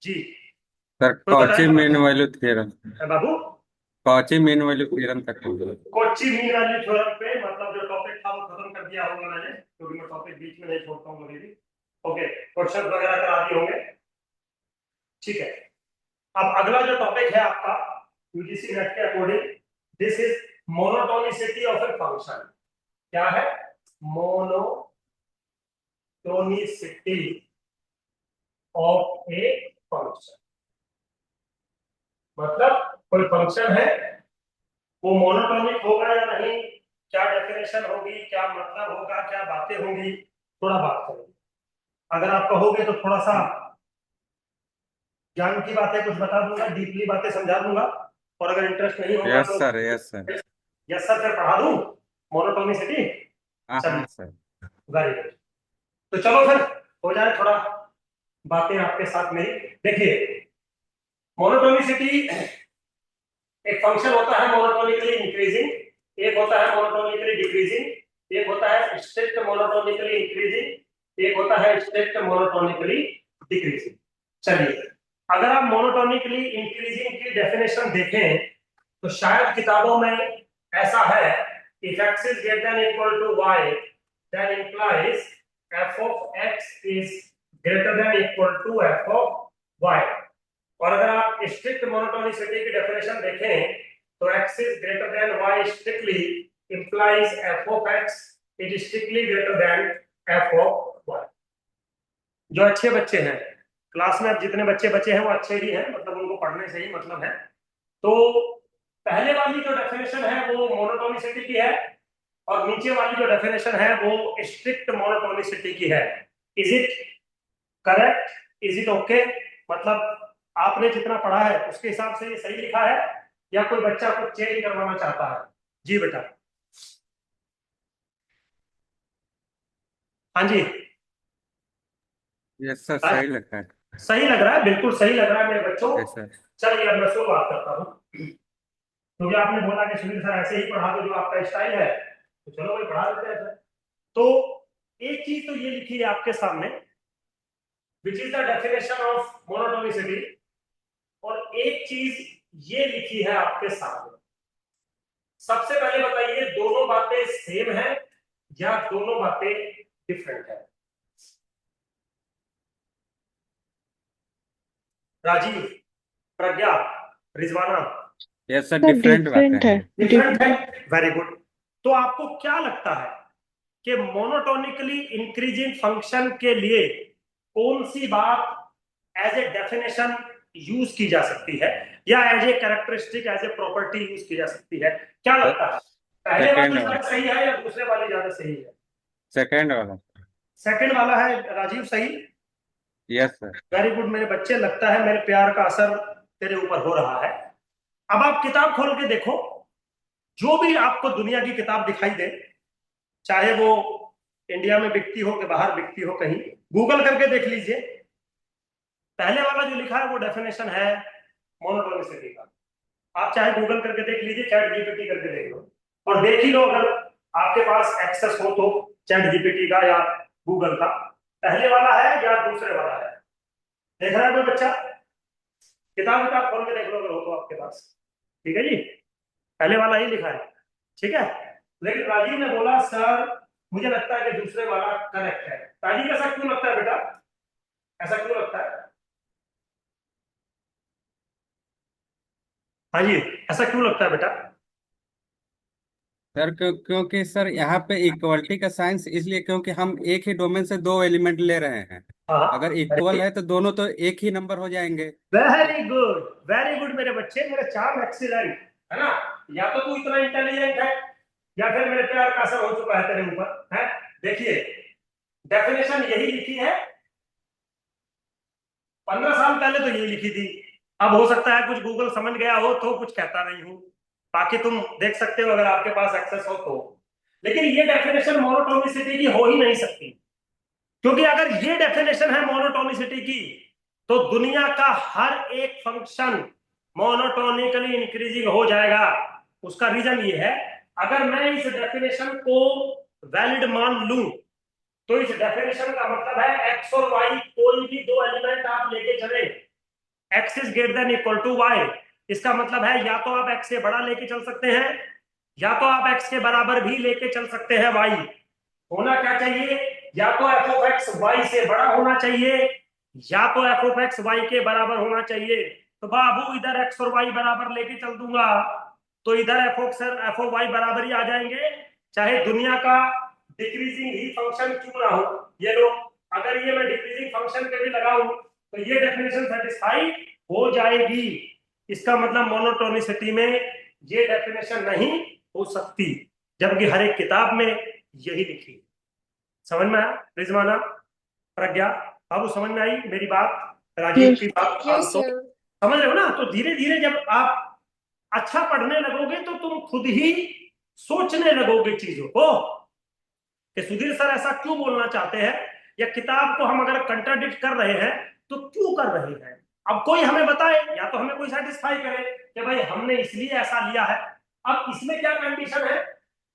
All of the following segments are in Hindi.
जी। सर तो कॉची मीन बताइए वैल्यू थ्योरम। बाबू। कॉची मीन वैल्यू थ्योरम तक पहुंचे। कोची मीन वैल्यू थ्योरम पे मतलब जो टॉपिक था वो खत्म कर दिया होगा मैंने, क्योंकि मैं टॉपिक बीच में नहीं छोड़ता हूँ कभी भी। ओके, क्वेश्चन वगैरह करा दिए होंगे। ठीक है, अब अगला जो टॉपिक है आपका यूजीसी नेट के according, this is monotonicity of a function. क्या है? Monotonicity of a function. मतलब कोई फंक्शन है, वो मोनोटोनिक होगा या नहीं, क्या डेफिनेशन होगी, क्या मतलब होगा, क्या बातें होंगी, थोड़ा बात करेंगे। अगर आप कहोगे तो थोड़ा सा ज्ञान की बातें कुछ बता दूंगा, डीपली बातें समझा दूंगा। और अगर इंटरेस्ट नहीं होगा यस तो sir, yes sir. Yes sir फिर पढ़ा दूं मोनोटोनिसिटी। हाँ हाँ चलिए, सर। Very good. तो चलो फिर हो जाए थोड़ा बातें आपके साथ मेरी। देखिए, मोनोटोनिसिटी एक फंक्शन होता है मोनोटोनिकली इंक्रीजिंग, एक होता है मोनोटोनिकली डिक्रीजिंग, एक होता है स्ट्रिक्ट मोनोटोनिकली इंक्रीजिंग, एक होता है स्ट्रिक्ट मोनोटोनिकली डिक्रीजिंग। चलिए, अगर आप मोनोटोनिकली इंक्रीजिंग की डेफिनेशन देखें तो शायद किताबों में ऐसा है, if x is greater than equal to y then implies f of x is greater than equal to f of y। और अगर आप स्ट्रिक्ट मोनोटोनिसिटी की डेफिनेशन देखें तो x is greater than y strictly implies f of x is strictly greater than f of y। जो अच्छे बच्चे हैं क्लास में, अब जितने बच्चे बचे हैं वो अच्छे ही हैं, मतलब उनको पढ़ने से ही मतलब है। तो पहले वाली जो डेफिनेशन है वो मोनोटोनिसिटी की है, और नीचे वाली जो डेफिनेशन है वो स्ट्रिक्ट मोनोटोनिसिटी की है। Is it correct? Is it okay? मतलब आपने जितना पढ़ा है उसके हिसाब से ये सही लिखा है, या कोई बच्चा कुछ चेंज करवाना चाहता है? जी बेटा। हाँ जी। यस सर, सही लगता है। सही लग रहा है, बिल्कुल सही लग रहा है मेरे बच्चों। Yes sir. चलिए अब मैं शुरुआत करता हूँ, क्योंकि आपने बोला कि सुनील सर ऐसे ही पढ़ा दो जो आपका स्टाइल है, तो चलो भाई पढ़ा देते हैं सर। तो एक चीज तो ये लिखी है आपके सामने, which is the definition of monotonicity, और एक चीज ये लिखी है आपके सामने। सबसे पहले बताइए, दोनों बातें सेम है या दोनों बातें डिफरेंट है? Rajiv, Pragya, Rizwana. Yes sir, sir different बातें डिफरेंट है। हैं। डिफरेंट है, वेरी गुड। तो आपको क्या लगता है कि मोनोटोनिकली इंक्रीजिंग फंक्शन के लिए कौन सी बात एज ए डेफिनेशन यूज की जा सकती है, या as a characteristic, as a property use की जा सकती है? क्या सर लगता है, पहले सेकेंड वाली वाला। ज्यादा सही है या दूसरे वाली ज्यादा सही है? सेकेंड वाला। सेकंड वाला है राजीव सही। Yes sir. वेरी गुड मेरे बच्चे, लगता है मेरे प्यार का असर तेरे ऊपर हो रहा है। अब आप किताब खोल के देखो, जो भी आपको दुनिया की किताब दिखाई दे, चाहे वो इंडिया में बिकती हो कि बाहर बिकती हो, कहीं गूगल करके देख लीजिए, पहले वाला जो लिखा है वो डेफिनेशन है मोनोटोनिसिटी का। आप चाहे गूगल करके देख लीजिए, चैट जीपीटी करके देख लो, और देख ही लो अगर आपके पास एक्सेस हो तो, चैट जीपीटी का या गूगल का, पहले वाला है या दूसरे वाला है? देख रहा है कोई बच्चा? किताब किताब खोल के देख लो अगर हो तो आपके पास। ठीक है जी, पहले वाला ही लिखा है। ठीक है, लेकिन राजीव ने बोला सर मुझे लगता है कि दूसरे वाला करेक्ट है। राजीव ऐसा क्यों लगता है बेटा, ऐसा क्यों लगता है? हाँ जी, ऐसा क्यों लगता है बेटा? सर क्योंकि सर यहाँ पे इक्वलिटी का साइंस इसलिए क्योंकि हम एक ही डोमेन से दो एलिमेंट ले रहे हैं। अगर हाँ, इक्वल है तो दोनों तो एक ही नंबर हो जाएंगे। तो वेरी गुड, वेरी गुड मेरे बच्चे, मेरे चार एक्सीलेंट है ना। या तो तू इतना इंटेलिजेंट है, या फिर मेरे प्यार का असर हो चुका है तेरे ऊपर है। देखिए, डेफिनेशन यही लिखी है, 15 साल पहले तो यही लिखी थी। अब हो सकता है कुछ गूगल समझ गया हो तो कुछ कहता नहीं हूं, बाकी तुम देख सकते हो अगर आपके पास एक्सेस हो तो। लेकिन ये डेफिनेशन मोनोटोनिसिटी की हो ही नहीं सकती, क्योंकि अगर ये डेफिनेशन है मोनोटोनिसिटी की, तो दुनिया का हर एक फंक्शन मोनोटोनिकली इंक्रीजिंग हो जाएगा। उसका रीजन ये है, अगर मैं इस डेफिनेशन को वैलिड मान लूं तो इस डेफिनेशन का मतलब है एक्स और वाई कोई भी दो एलिमेंट आप लेके चले, x is greater than equal to y, इसका मतलब है या तो आप एक्स से बड़ा लेके चल सकते हैं या तो आप एक्स के बराबर भी लेके चल सकते हैं वाई। होना क्या चाहिए, या तो एफ ऑफ एक्स वाई से बड़ा होना चाहिए या तो एफ ऑफ एक्स वाई के बराबर होना चाहिए। तो बाबू इधर एक्स और वाई बराबर लेके चल दूंगा तो इधर एफ ऑफ वाई बराबर ही आ जाएंगे, चाहे दुनिया का डिक्रीजिंग ही फंक्शन क्यों ना हो। ये लो, अगर ये मैं डिक्रीजिंग फंक्शन पे भी लगाऊं तो ये डेफिनेशन सेटिस्फाई हो जाएगी। इसका मतलब मोनोटोनिसिटी में ये डेफिनेशन नहीं हो सकती, जबकि हर एक किताब में यही लिखी। समझ में आया रिजवाना, प्रज्ञा, बाबू समझ में आई मेरी बात, राजीव की बात, यस आंसू, सर। समझ रहे हो ना। तो धीरे धीरे जब आप अच्छा पढ़ने लगोगे तो तुम खुद ही सोचने लगोगे चीजों को कि सुधीर सर ऐसा क्यों बोलना चाहते हैं, या किताब को हम अगर कंट्राडिक्ट कर रहे हैं तो क्यों कर रहे हैं। अब कोई हमें बताए या तो हमें कोई सेटिस्फाई करे कि भाई हमने इसलिए ऐसा लिया है। अब इसमें क्या कंडीशन है,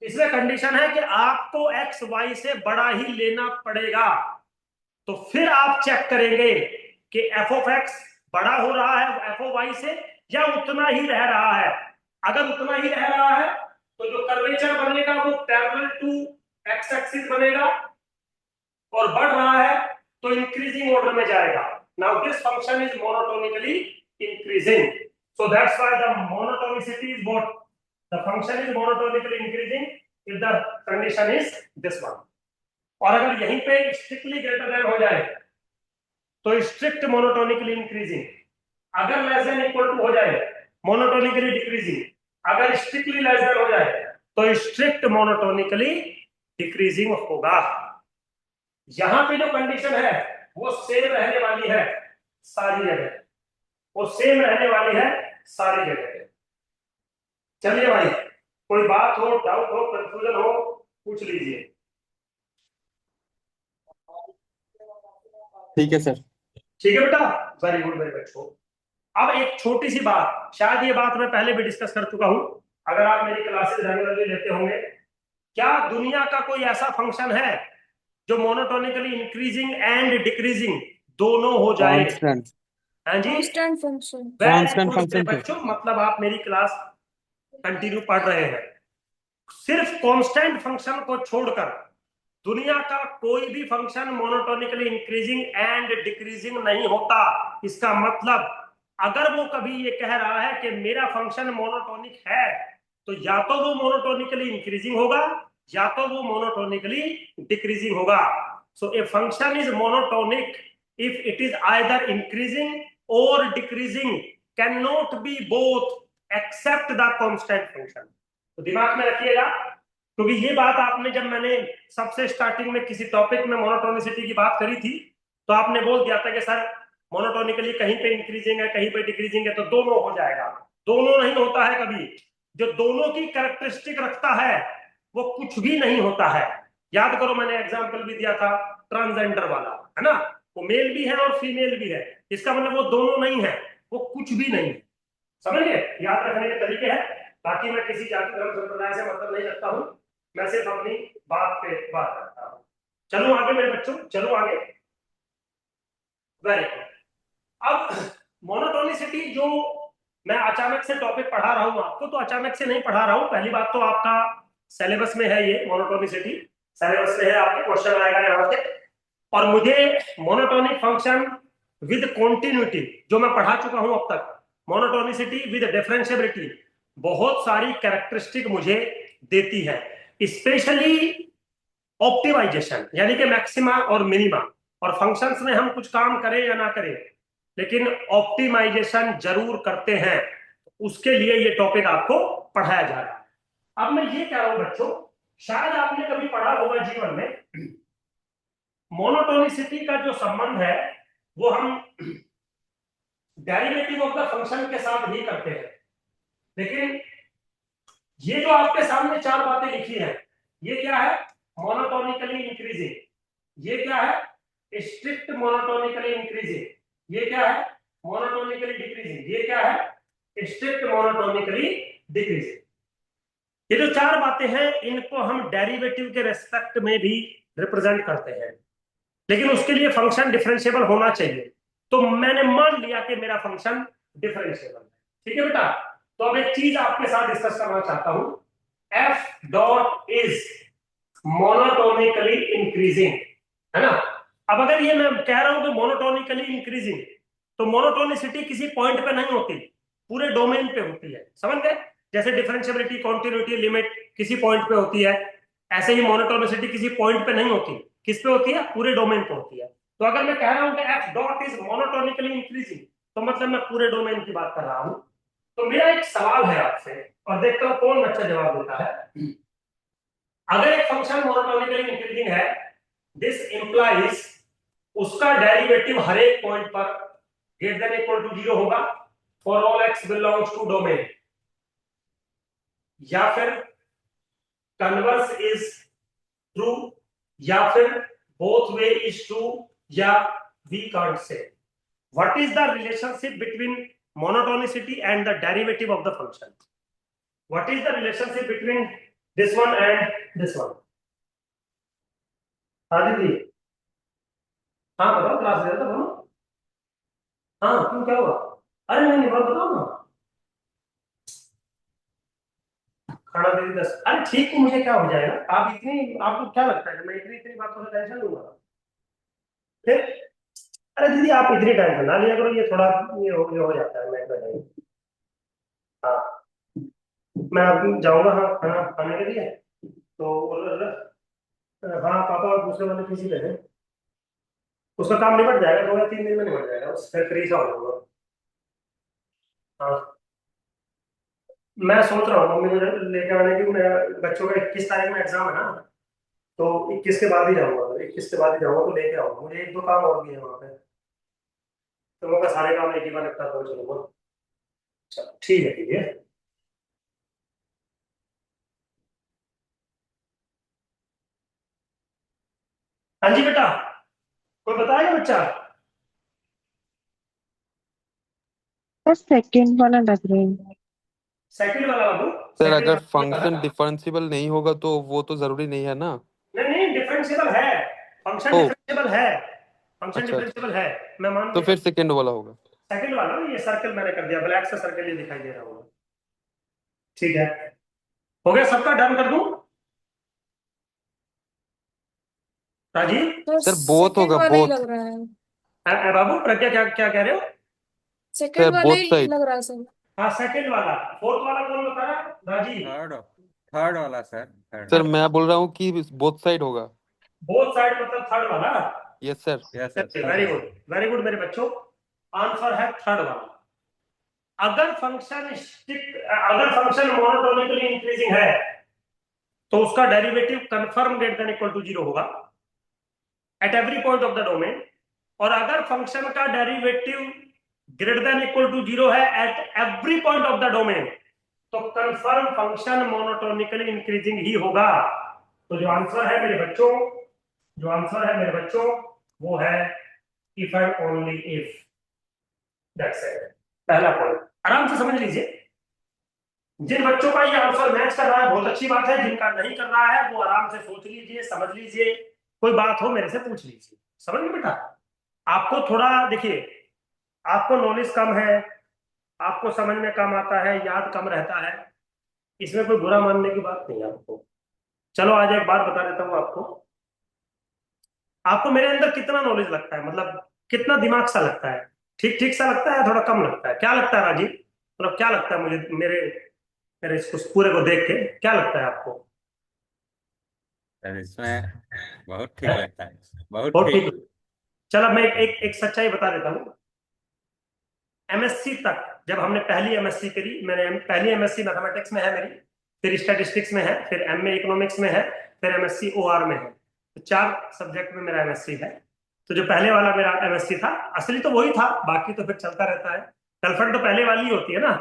इसमें कंडीशन है कि आपको एक्स वाई से बड़ा ही लेना पड़ेगा। तो फिर आप चेक करेंगे कि एफ ऑफ एक्स बड़ा हो रहा है एफ ऑफ वाई से या उतना ही रह रहा है। अगर उतना ही रह रहा है तो जो कर्वेचर बनेगा वो पैरेलल टू एक्स एक्सिस बनेगा, और बढ़ रहा है तो इंक्रीजिंग ऑर्डर में जाएगा। Now this function is monotonically increasing, so that's why the monotonicity is what, the function is monotonically increasing if the condition is this one. और अगर यहीं पे स्ट्रिक्टली ग्रेटर देन हो जाए तो स्ट्रिक्ट मोनोटोनिकली इंक्रीजिंग, अगर लेस देन इक्वल टू हो जाए मोनोटोनिकली डिक्रीजिंग, अगर स्ट्रिक्टली लेस देन हो जाए तो स्ट्रिक्ट मोनोटोनिकली डिक्रीजिंग होगा। यहां पे जो कंडीशन है वो सेम रहने वाली है सारी जगह, वो सेम रहने वाली है सारी जगह। चलिए भाई, कोई बात हो, डाउट हो, कंफ्यूजन हो, पूछ लीजिए। ठीक है सर। ठीक है बेटा, वेरी गुड वेरी गुड। अब एक छोटी सी बात, शायद ये बात मैं पहले भी डिस्कस कर चुका हूं, अगर आप मेरी क्लासेस रेगुलरली लेते होंगे, क्या दुनिया का कोई ऐसा फंक्शन है जो मोनोटोनिकली इंक्रीजिंग एंड डिक्रीजिंग दोनों हो जाए। कांस्टेंट हाँ जी, constant function. Very constant good function थे। बच्चों, मतलब आप मेरी क्लास कंटिन्यू पढ़ रहे हैं। सिर्फ कांस्टेंट फंक्शन को छोड़कर दुनिया का कोई भी function monotonically increasing and decreasing नहीं होता। इसका मतलब अगर वो कभी ये कह रहा है कि मेरा फंक्शन मोनोटोनिक है तो या तो वो मोनोटोनिकली इंक्रीजिंग होगा या तो वो मोनोटोनिकली डिक्रीजिंग होगा। So a function is monotonic if it is either increasing or decreasing, can not be both except the constant function. तो दिमाग में रखिएगा, क्योंकि ये बात आपने जब मैंने सबसे स्टार्टिंग में किसी टॉपिक में मोनोटोनिसिटी की बात करी थी तो आपने बोल दिया था कि सर मोनोटोनिकली कहीं पे इंक्रीजिंग है कहीं पे डिक्रीजिंग है तो दोनों हो जाएगा। दोनों नहीं होता है कभी, जो दोनों की कैरेक्टरिस्टिक रखता है वो कुछ भी नहीं होता है। याद करो, मैंने एग्जाम्पल भी दिया था ट्रांसजेंडर वाला, है ना, वो मेल भी है और फीमेल भी है, इसका मतलब वो दोनों नहीं है, वो कुछ भी नहीं है। समझ गए, याद रखने के तरीके हैं। बाकी मैं किसी जाति धर्म संप्रदाय से मतलब नहीं रखता हूं, मैं सिर्फ अपनी बात पे बात करता हूं। चलो आगे मेरे बच्चों, चलो आगे। Very good. अब मोनोटोनिसिटी जो मैं अचानक से टॉपिक पढ़ा रहा हूं आपको, तो अचानक से नहीं पढ़ा रहा हूं। पहली बात तो आपका सिलेबस में है, ये मोनोटोनिसिटी सिलेबस में है, आपके क्वेश्चन आएगा यहां से। और मुझे मोनोटोनिक फंक्शन विद कॉन्टिन्यूटी जो मैं पढ़ा चुका हूं अब तक, मोनोटोनिसिटी विद डिफरेंशियबिलिटी, बहुत सारी कैरेक्टरिस्टिक मुझे देती है। स्पेशली ऑप्टिमाइजेशन यानी कि मैक्सिमा और मिनिमा, और फंक्शंस में हम कुछ काम करें या ना करें लेकिन ऑप्टिमाइजेशन जरूर करते हैं, उसके लिए ये टॉपिक आपको पढ़ाया जा रहा है। अब मैं ये कह रहा हूं बच्चों, शायद आपने कभी पढ़ा होगा जीवन में, मोनोटोनिसिटी का जो संबंध है वो हम डेरिवेटिव ऑफ द फंक्शन के साथ ही करते हैं। लेकिन ये जो आपके सामने चार बातें लिखी हैं, ये क्या है, मोनोटोनिकली इंक्रीजिंग, ये क्या है, स्ट्रिक्ट मोनोटोनिकली इंक्रीजिंग, ये क्या है, मोनोटोनिकली डिक्रीजिंग, ये क्या है, स्ट्रिक्ट मोनोटोनिकली डिक्रीजिंग। ये जो चार बातें हैं इनको हम डेरिवेटिव के रेस्पेक्ट में भी रिप्रेजेंट करते हैं, लेकिन उसके लिए फंक्शन डिफरेंशिएबल होना चाहिए। तो मैंने मान लिया कि मेरा फंक्शन डिफरेंशिएबल है। ठीक है बेटा, तो अब एक चीज आपके साथ डिस्कस करना चाहता हूं, F dot is monotonically increasing, है ना। अब अगर ये मैं कह रहा हूं कि मोनोटोनिकली इंक्रीजिंग, तो मोनोटोनिसिटी किसी पॉइंट पे नहीं होती, पूरे डोमेन पे होती है, समझ गए। जैसे डिफरेंशिएबिलिटी, कॉन्टिन्यूटी, लिमिट किसी पॉइंट पे होती है, ऐसे ही मोनोटोनिसिटी किसी पॉइंट पे नहीं होती, किस पे होती है, पूरे डोमेन पे होती है। तो अगर मैं कह रहा हूं कि F dot is monotonically increasing, तो मतलब मैं पूरे डोमेन की बात कर रहा हूं। तो मेरा एक सवाल है आपसे, और देखता हूं कौन अच्छा जवाब देता है। अगर एक फंक्शन मोनोटोनिकली इंक्रीजिंग है, दिस इंप्लाइज उसका डेरिवेटिव हर एक पॉइंट पर ग्रेटर देन इक्वल टू 0 होगा for all x belongs to domain, या फिर कन्वर्स इज ट्रू, या फिर बोथ वे इज ट्रू, या we can't say. What is the relationship between monotonicity and the derivative of the function? What is the relationship between this one and this one? हाँ दीदी, हाँ बताओ, क्लास ले रहा था, बोलो। हाँ क्यों, क्या हुआ? अरे नहीं नहीं, बात बताओ ना। खाना दे दी 10, अरे ठीक है, मुझे क्या हो जाएगा, आप इतनी, आपको क्या लगता है कि मैं इतनी इतनी बातों से टेंशन लूंगा फिर? अरे दीदी आप इतनी टेंशन ना लिया करो, ये थोड़ा ये हो जाता है, मैं हाँ, मैं अब जाऊंगा हाँ खाना खाने के लिए। तो हाँ पापा दूसरे वाले किसी पे है, उसका काम निपट जाएगा, 2 या 3 दिन में निपट जाएगा, उस फिर फ्री सा हो जाऊंगा। हाँ, मैं सोच रहा हूँ मम्मी को लेके आने की, मेरा बच्चों का 21 तारीख में एग्जाम है ना, तो 21 के बाद ही जाऊंगा, 21 के बाद ही जाऊंगा, तो लेके आऊंगा, मुझे 1-2 काम और भी है वहाँ पे, तो मैं सारे काम एक ही बार निपटा कर चलूंगा। चलो ठीक है, ठीक है। हाँ जी बेटा, कोई बताएगा बच्चा? सर सेकंड वाला लग रहा है। सेकंड वाला बाबू, सर सेकंड अगर वाला ये वाला। फंक्शन डिफरेंशिएबल नहीं होगा तो वो तो जरूरी नहीं है ना। नहीं नहीं, डिफरेंशिएबल है, फंक्शन ओ डिफरेंशिएबल है, फंक्शन अच्छा, डिफरेंशिएबल है, मैं मान तो गया। फिर सेकंड वाला होगा। सेकंड वाला ना, ये सर्कल मैंने कर दिया, ब्लैक से सर्कल ये दिखाई दे रहा होगा। ठीक है, हो गया सबका, डन कर दूं राजीव? तो सर बोथ सेकंड होगा, वाला ही बोथ। लग रहा है। बाबू प्रज्ञा, क्या क्या कह रहे हो? सेकंड सर वाला बोथ ही साइड। लग रहा है सर। हाँ सेकंड वाला, फोर्थ वाला कौन बता रहा है? राजीव। थर्ड, थर्ड वाला सर, थर्ड। सर मैं बोल रहा हूँ कि बोथ साइड होगा। बोथ साइड मतलब थर्ड वाला। Yes sir. यस सर, चलिए, थर्ड वेरी वाला। गुड, वेरी गुड मेरे बच्चों, आंसर है थर्ड वाला। अगर फंक्शन अगर फंक्शन मोनोटोनिकली इंक्रीजिंग है, तो उसका derivative confirm greater than equal to 0 होगा at every point of the domain. और अगर फंक्शन का derivative greater than equal to 0 है at every point of the domain, तो कंफर्म फंक्शन मोनोटोनिकली इंक्रीजिंग ही होगा। तो जो आंसर है मेरे बच्चों, जो आंसर है मेरे बच्चों, वो है if and only if, that's it. पहला पॉइंट आराम से समझ लीजिए। जिन बच्चों का ये आंसर मैच कर रहा है बहुत अच्छी बात है, जिनका नहीं कर रहा है वो आराम से सोच लीजिए, समझ लीजिए, कोई बात हो मेरे से पूछ लीजिए। समझ गए बेटा? आपको थोड़ा देखिए, आपको नॉलेज कम है, आपको समझ में कम आता है, याद कम रहता है, इसमें कोई बुरा मानने की बात नहीं है आपको। चलो आज एक बात बता देता हूँ आपको, आपको मेरे अंदर कितना नॉलेज लगता है, मतलब कितना दिमाग सा लगता है? ठीक ठीक सा लगता है, थोड़ा कम लगता है? क्या लगता है राजीव, मतलब क्या लगता है मुझे, मेरे मेरे इसको पूरे को देख के क्या लगता है आपको? सर इसमें बहुत ठीक है? लगता है, बहुत बहुत ठीक। ठीक। चलो मैं एक सच्चाई बता देता हूँ। एमएससी तक जब हमने पहली एमएससी करी, मैंने पहली एमएससी मैथमेटिक्स में है मेरी, फिर स्टैटिस्टिक्स में है, फिर एमए इकोनॉमिक्स में है, फिर एमएससी ओआर में है, तो 4 सब्जेक्ट में मेरा एमएससी है। तो जो पहले वाला मेरा एमएससी था, असली तो वही था, बाकी तो फिर चलता रहता है। गर्लफ्रेंड तो पहले वाली होती है ना,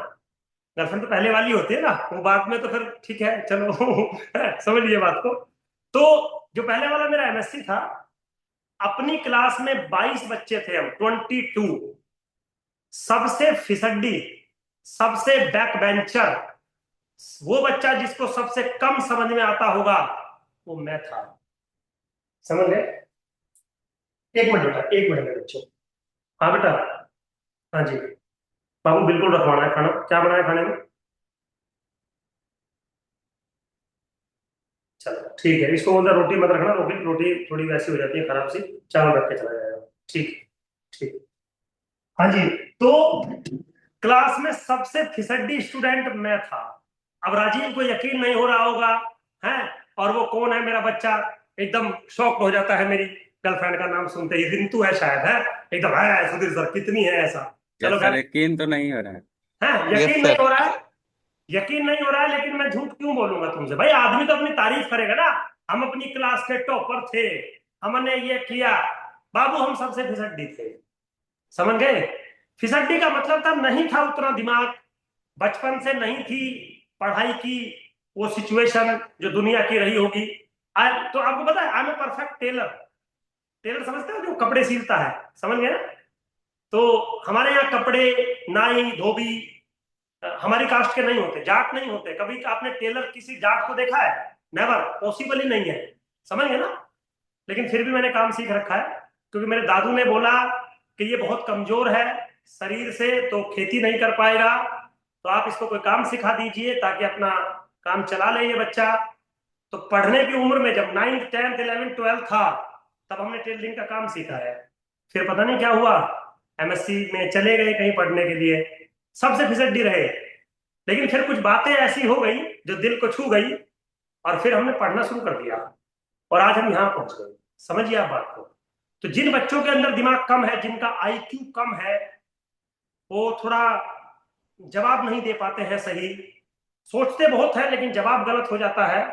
गर्लफ्रेंड तो पहले वाली होती है ना, वो बाद में तो फिर ठीक है, चलो समझ लीजिए बात को। तो जो पहले वाला मेरा एमएससी था, अपनी क्लास में 22 बच्चे थे हम, 22, सबसे फिसड्डी, सबसे बैक बेंचर, वो बच्चा जिसको सबसे कम समझ में आता होगा वो मैं था। समझ गए? एक मिनट बेटा, एक मिनट मेरे बच्चों। हाँ बेटा, हाँ जी बाबू, बिल्कुल रखवाना है खाना। क्या बनाया खाने में? चलो ठीक है, इसको बोलता रोटी मत रखना, रोटी रोटी थोड़ी वैसी हो जाती है खराब सी। चावल रख के चला जाएगा। ठीक ठीक। हाँ जी। तो क्लास में सबसे फिसड्डी स्टूडेंट मैं था। अब राजीव को यकीन नहीं हो रहा होगा, है, और वो कौन है मेरा बच्चा, एकदम शॉक हो जाता है मेरी गर्लफ्रेंड का नाम सुनते ही। रिंतु है शायद, है, एकदम है सुधीर सर कितनी है ऐसा। यस चलो सर, खैर, यकीन तो नहीं हो रहा है। है यस यकीन नहीं सर। हो रहा है, यकीन नहीं हो रहा है, लेकिन मैं झूठ क्यों बोलूंगा तुमसे भाई? आदमी तो अपनी तारीफ करेगा ना। हम अपनी क्लास के टॉपर थे, हमने ये किया। बाबू हम सबसे फिसड्डी थे, समझ गए? फिसड्डी का मतलब था नहीं था उतना दिमाग, बचपन से नहीं थी पढ़ाई की वो सिचुएशन जो दुनिया की रही होगी। आज तो आपको पता है I am a perfect tailor. Tailor समझते हो, जो कपड़े सिलता है, समझ गए ना? तो हमारे यहाँ कपड़े, नाई, धोबी हमारी कास्ट के नहीं होते, जाट नहीं होते। कभी आपने टेलर किसी जाट को देखा है? नेवर, पॉसिबल ही नहीं है, समझ गए ना? लेकिन फिर भी मैंने काम सीख रखा है, क्योंकि मेरे दादू ने बोला कि ये बहुत कमजोर है शरीर से, तो खेती नहीं कर पाएगा, तो आप इसको कोई काम सिखा दीजिए ताकि अपना काम चला ले ये बच्चा। तो पढ़ने की उम्र में जब 9th 10th 11th 12th था, तब हमने टेलरिंग का काम सीखा है। फिर पता नहीं क्या हुआ, एमएससी में चले गए कहीं पढ़ने के लिए, सबसे फिसड्डी रहे। लेकिन फिर कुछ बातें ऐसी हो गई जो दिल को छू गई, और फिर हमने पढ़ना शुरू कर दिया, और आज हम यहाँ पहुंच गए। समझिए आप बात को। तो जिन बच्चों के अंदर दिमाग कम है, जिनका आईक्यू कम है, वो थोड़ा जवाब नहीं दे पाते हैं सही, सोचते बहुत है लेकिन जवाब गलत हो जाता है,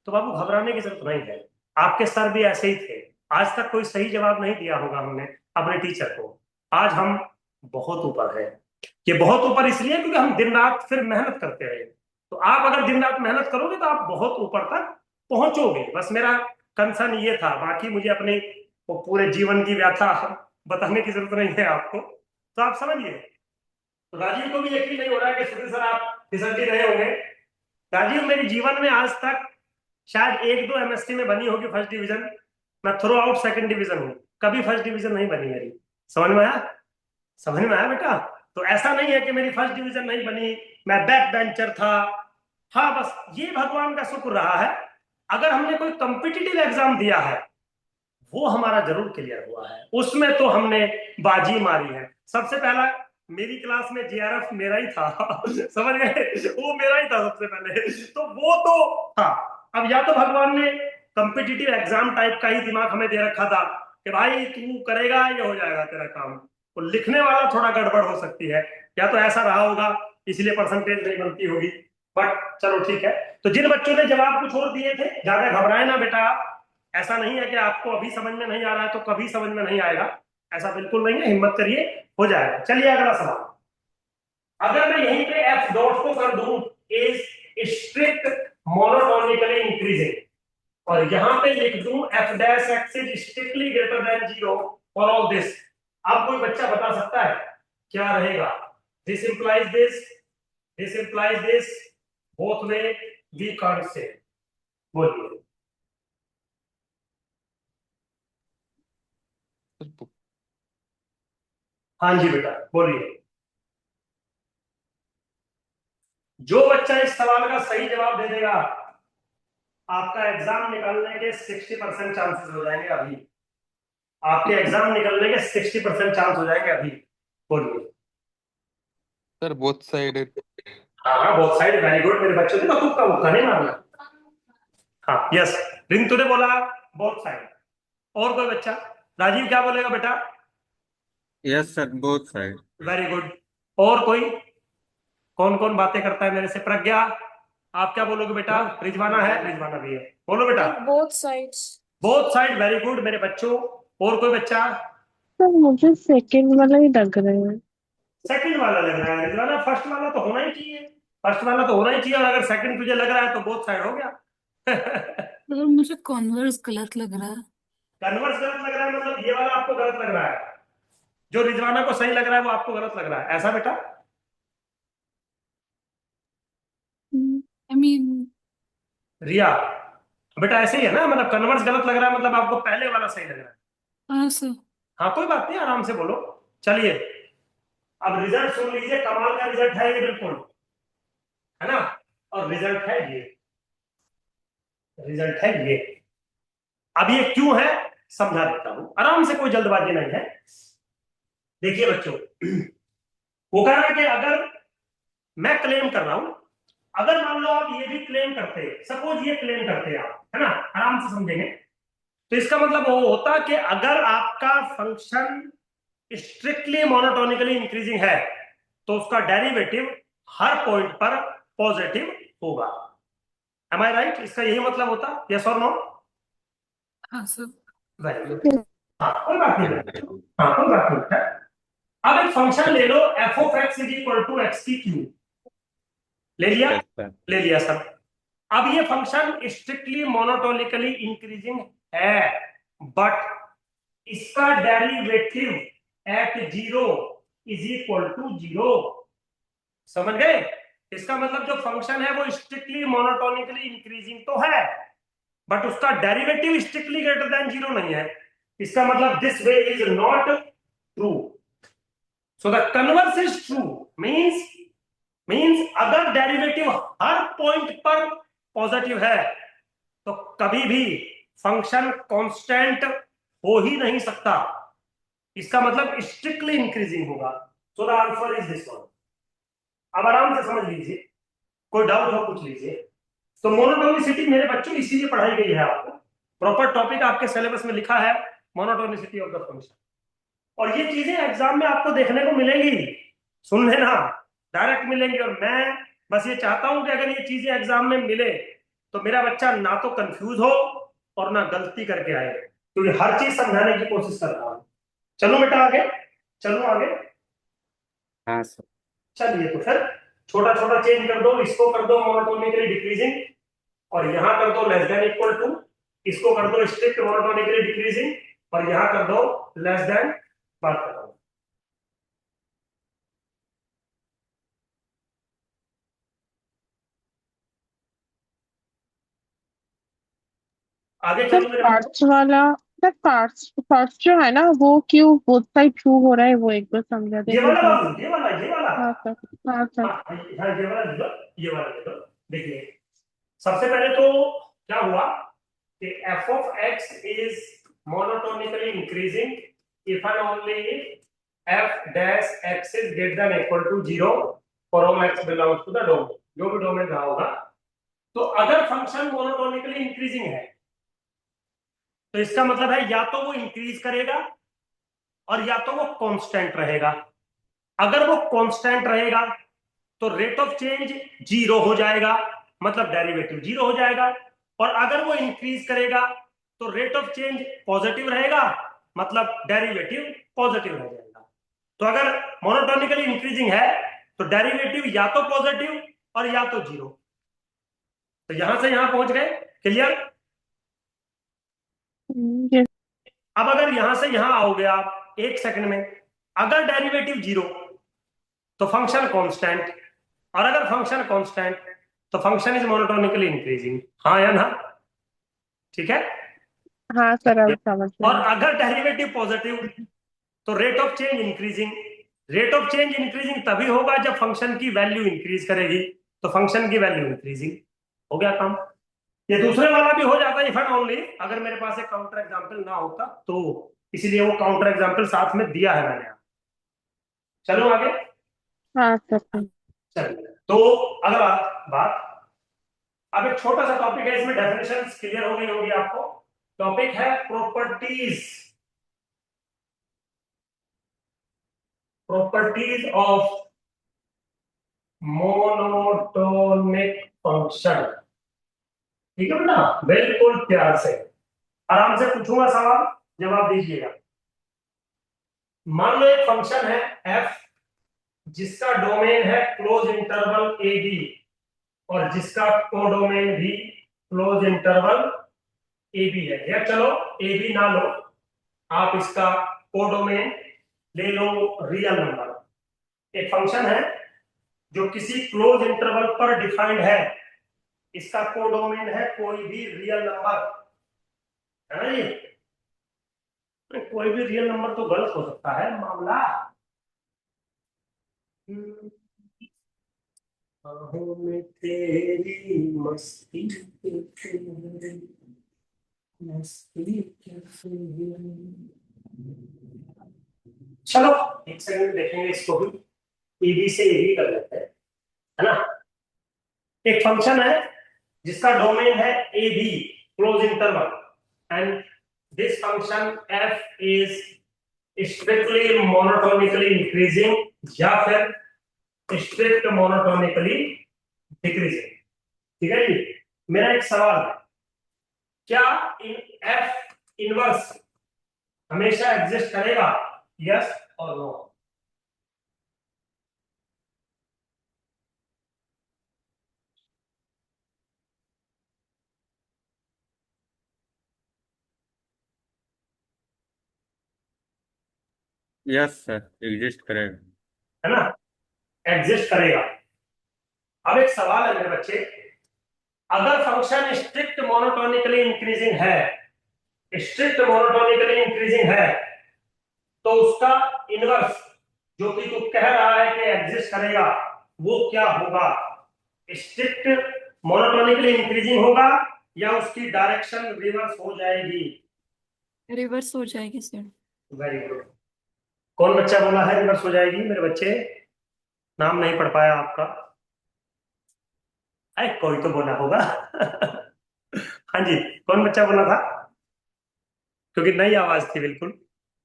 तो बाबू घबराने की जरूरत नहीं है। आपके सर भी ऐसे ही थे, आज तक कोई सही जवाब नहीं दिया होगा हमने अपने टीचर को। आज हम बहुत ऊपर है। ये बहुत ऊपर इसलिए क्योंकि हम दिन रात फिर मेहनत करते रहे। तो आप अगर दिन रात मेहनत करोगे तो आप बहुत ऊपर तक पहुंचोगे। बस मेरा कंसर्न ये था, बाकी मुझे अपने वो पूरे जीवन की व्याथा बताने की जरूरत नहीं है आपको, तो आप समझिए। तो राजीव को भी यकीन नहीं हो रहा है कि सुधीर सर आप फिसलती रहे होंगे। राजीव, मेरे जीवन में आज तक शायद 1-2 एमएससी में बनी होगी फर्स्ट डिवीजन। मैं थ्रू आउट सेकंड डिवीजन हूँ, कभी फर्स्ट डिवीजन नहीं बनी मेरी। समझ में आया? समझ में आया बेटा? तो ऐसा नहीं है कि मेरी फर्स्ट डिवीजन नहीं बनी, मैं बैक बेंचर था। हाँ, बस ये भगवान का शुक्र रहा है, अगर हमने कोई कॉम्पिटिटिव एग्जाम दिया है वो हमारा जरूर क्लियर हुआ है, उसमें तो हमने बाजी मारी है। सबसे पहला मेरी क्लास में जेआरएफ मेरा ही था समझ गए, वो मेरा ही था सबसे पहले, तो वो तो हाँ। अब या तो भगवान ने कॉम्पिटिटिव एग्जाम टाइप का ही दिमाग हमें दे रखा था कि भाई तू करेगा ये हो जाएगा तेरा काम, तो लिखने वाला थोड़ा गड़बड़ हो सकती है, या तो ऐसा रहा होगा इसलिए परसेंटेज नहीं बनती होगी। बट चलो ठीक है। तो जिन बच्चों ने जवाब कुछ और दिए थे, ज्यादा घबराए ना बेटा। ऐसा नहीं है कि आपको अभी समझ में नहीं आ रहा है तो कभी समझ में नहीं आएगा, ऐसा बिल्कुल नहीं है। हिम्मत करिए, हो जाएगा। चलिए अगला सवाल। अगर मैं यहीं पे एफ डॉट को कर दूं इज स्ट्रिक्ट मोनोटोनिकली इंक्रीजिंग, और यहां पे लिख दूं f dash x is strictly greater than 0 for all this, अब कोई बच्चा बता सकता है क्या रहेगा? This implies this, this implies this, both way we can't say. बोलिए। हाँ जी बेटा बोलिए। जो बच्चा इस सवाल का सही जवाब दे देगा, आपका एग्जाम निकलने के 60% चांसेस हो जाएंगे अभी। आपके एग्जाम निकलने के 60% चांस हो जाएंगे अभी। बोलिए। Sir both side. हाँ हाँ, बहुत साइड, वेरी गुड मेरे बच्चों ने तो तुक्का मुक्का नहीं मारना। हाँ यस, रिंतु ने बोला बहुत साइड। और कोई बच्चा? राजीव क्या बोलेगा बेटा? Yes sir, both side. Very good. और कोई? कौन कौन बातें करता है मेरे से? प्रज्ञा, आप क्या बोलोगे बेटा? रिजवाना है, रिजवाना भी है, बोलो बेटा। both sides. Both side, very good मेरे बच्चों। और कोई बच्चा? तो मुझे सेकंड वाला ही लग रहा है। सेकंड वाला लग रहा है रिजवाना, फर्स्ट वाला तो होना ही चाहिए। फर्स्ट वाला तो होना ही चाहिए, और अगर सेकंड तुझे लग रहा है तो बोथ साइड हो गया मतलब मुझे कॉन्वर्स गलत लग रहा है। कन्वर्स गलत लग रहा है मतलब ये वाला आपको गलत लग रहा है, जो रिजवाना को सही लग रहा है वो आपको गलत लग रहा है, ऐसा बेटा? I mean, रिया, बेटा ऐसे ही है ना, मतलब कन्वर्स गलत लग रहा है, मतलब आपको पहले वाला सही लग रहा है? हाँ सर। हाँ कोई बात नहीं, आराम से बोलो। चलिए अब रिजल्ट सुन लीजिए, कमाल का रिजल्ट है ये, बिल्कुल, है ना। और रिजल्ट है ये, रिजल्ट है ये। अब ये क्यों है समझा देता हूं, आराम से, कोई जल्दबाजी नहीं है। देखिए बच्चों, वो कह रहा है कि अगर मैं क्लेम कर रहा हूं, अगर मान लो आप ये भी क्लेम करते, सपोज ये क्लेम करते आप, है ना, आराम से समझेंगे, तो इसका मतलब वो होता कि अगर आपका फंक्शन स्ट्रिक्टली मोनोटोनिकली इंक्रीजिंग है तो उसका डेरिवेटिव हर पॉइंट पर पॉजिटिव होगा। एम आई राइट? इसका यही मतलब होता, यस और नो? हाँ सर। Very good. हाँ कोई बात नहीं, हाँ कोई बात नहीं है। अब एक फंक्शन ले लो, f of x is equal to x की क्यूब, ले लिया? Yes, sir. ले लिया सर। अब ये फंक्शन स्ट्रिक्टली मोनोटोनिकली इंक्रीजिंग है, बट इसका derivative at zero is equal to zero. समझ गए? इसका मतलब जो फंक्शन है वो स्ट्रिक्टली मोनोटोनिकली इंक्रीजिंग तो है, बट उसका derivative strictly greater than zero नहीं है। इसका मतलब this way is not true. So the converse is true, means अगर डेरिवेटिव हर पॉइंट पर पॉजिटिव है तो कभी भी फंक्शन कांस्टेंट हो ही नहीं सकता। इसका मतलब स्ट्रिक्टली इंक्रीजिंग होगा। So the answer is this one. अब आराम से समझ लीजिए, कोई डाउट हो पूछ लीजिए। तो मोनोटोनिसिटी मेरे बच्चों इसीलिए पढ़ाई गई है आपको, प्रॉपर टॉपिक आपके सिलेबस में लिखा है, मोनोटोनिसिटी ऑफ द फंक्शन। और ये चीजें एग्जाम में आपको देखने को मिलेंगी, सुन लेना, डायरेक्ट मिलेंगी। और मैं बस ये चाहता हूं कि अगर ये चीजें एग्जाम में मिले तो मेरा बच्चा ना तो कंफ्यूज हो और ना गलती करके आए, क्योंकि हर चीज समझाने की कोशिश कर रहा हूं। चलो बेटा आगे, चलो आगे। हाँ सर। चलिए तो फिर छोटा छोटा चेंज कर दो, इसको कर दो मोनोटोनिकली डिक्रीजिंग, और यहां कर दो लेस देन इक्वल टू, इसको कर दो स्ट्रिक्ट मोनोटोनिकली डिक्रीजिंग, और यहां कर दो लेस देन। बात कर रहा हूं आगे, सर चलो मेरे। पार्ट्स वाला, सर पार्ट्स जो है ना वो क्यों बोथ साइड ट्रू हो रहा है, वो एक बार समझा ये देंगे वाला प्लीज। बाबू, ये वाला। हाँ सर। हाँ सर। हाँ हाँ, ये वाला ले लो, ये वाला ले लो। देखिए सबसे पहले तो क्या हुआ कि f of x is monotonically increasing if and only if f dash x is greater than equal to 0 for all x belongs to the domain, जो भी डोमेन रहा होगा। तो अगर फंक्शन मोनोटोनिकली इंक्रीजिंग है तो इसका मतलब है या तो वो इंक्रीज करेगा और या तो वो कांस्टेंट रहेगा। अगर वो कांस्टेंट रहेगा तो रेट ऑफ चेंज जीरो हो जाएगा, मतलब डेरिवेटिव जीरो हो जाएगा। और अगर वो इंक्रीज करेगा तो रेट ऑफ चेंज पॉजिटिव रहेगा, मतलब डेरिवेटिव पॉजिटिव रह जाएगा। तो अगर मोनोटोनिकली इंक्रीजिंग है तो डेरिवेटिव या तो पॉजिटिव और या तो जीरो। तो यहां से यहां पहुंच गए, क्लियर? ये अब अगर यहां से यहां आओगे आप एक सेकंड में, अगर डेरिवेटिव जीरो तो फंक्शन कांस्टेंट, और अगर फंक्शन कांस्टेंट तो फंक्शन इज मोनोटोनिकली इंक्रीजिंग। हाँ या ना? ठीक है। हाँ सर अब समझ और गए। अगर डेरिवेटिव पॉजिटिव तो rate of change increasing. Rate of change increasing तभी होगा जब फंक्शन की वैल्यू इंक्रीज करेगी, तो फंक्शन की वैल्यू इंक्रीजिंग। हो गया काम। ये दूसरे वाला भी हो जाता है इफ एंड ओनली अगर मेरे पास एक काउंटर एग्जांपल ना होता, तो इसीलिए वो काउंटर एग्जांपल साथ में दिया है मैंने। चलो आगे। हाँ सर। चलिए तो अगला बात, अब एक छोटा सा टॉपिक है, इसमें डेफिनेशन क्लियर हो गई होगी आपको। टॉपिक है प्रॉपर्टीज ऑफ मोनोटोनिक फंक्शन। ठीक है बेटा, बिल्कुल प्यार से आराम से पूछूंगा सवाल, जवाब दीजिएगा। मान लो एक फंक्शन है f जिसका डोमेन है क्लोज इंटरवल ए बी, और जिसका कोडोमेन भी क्लोज इंटरवल ए बी है। या चलो ए बी ना लो, आप इसका कोडोमेन ले लो रियल नंबर। एक फंक्शन है जो किसी क्लोज इंटरवल पर डिफाइंड है, इसका कोडोमेन है कोई भी रियल नंबर, है ना जी। कोई भी रियल नंबर तो गलत हो सकता है मामला। बाहों में तेरी मस्ती तेरी मस्ती कैसे। चलो एक सेकंड देखेंगे इसको भी, ईबी से ईबी कर लेते हैं, है ना। एक फंक्शन है जिसका डोमेन है A be close interval and this function F is strictly monotonically increasing या फिर स्ट्रिक्ट मोनोटोनिकली डिक्रीजिंग। ठीक है जी। मेरा एक सवाल है, क्या इन एफ इनवर्स हमेशा एग्जिस्ट करेगा, यस और नो? यस सर, एग्जिस्ट करेगा। है ना, एग्जिस्ट करेगा। अब एक सवाल है मेरे बच्चे, अगर फंक्शन स्ट्रिक्ट मोनोटोनिकली इंक्रीजिंग है, स्ट्रिक्ट मोनोटोनिकली इंक्रीजिंग है, तो उसका इनवर्स जो कि तू कह रहा है कि एग्जिस्ट करेगा, वो क्या होगा? स्ट्रिक्ट मोनोटोनिकली इंक्रीजिंग होगा या उसकी डायरेक्शन रिवर्स हो जाएगी? रिवर्स हो जाएगी सर। Very good. कौन बच्चा बोला है रिवर्स हो जाएगी? मेरे बच्चे, नाम नहीं पढ़ पाया आपका। अरे कोई तो बोला होगा। हाँ जी, कौन बच्चा बोला था? क्योंकि नई आवाज थी बिल्कुल।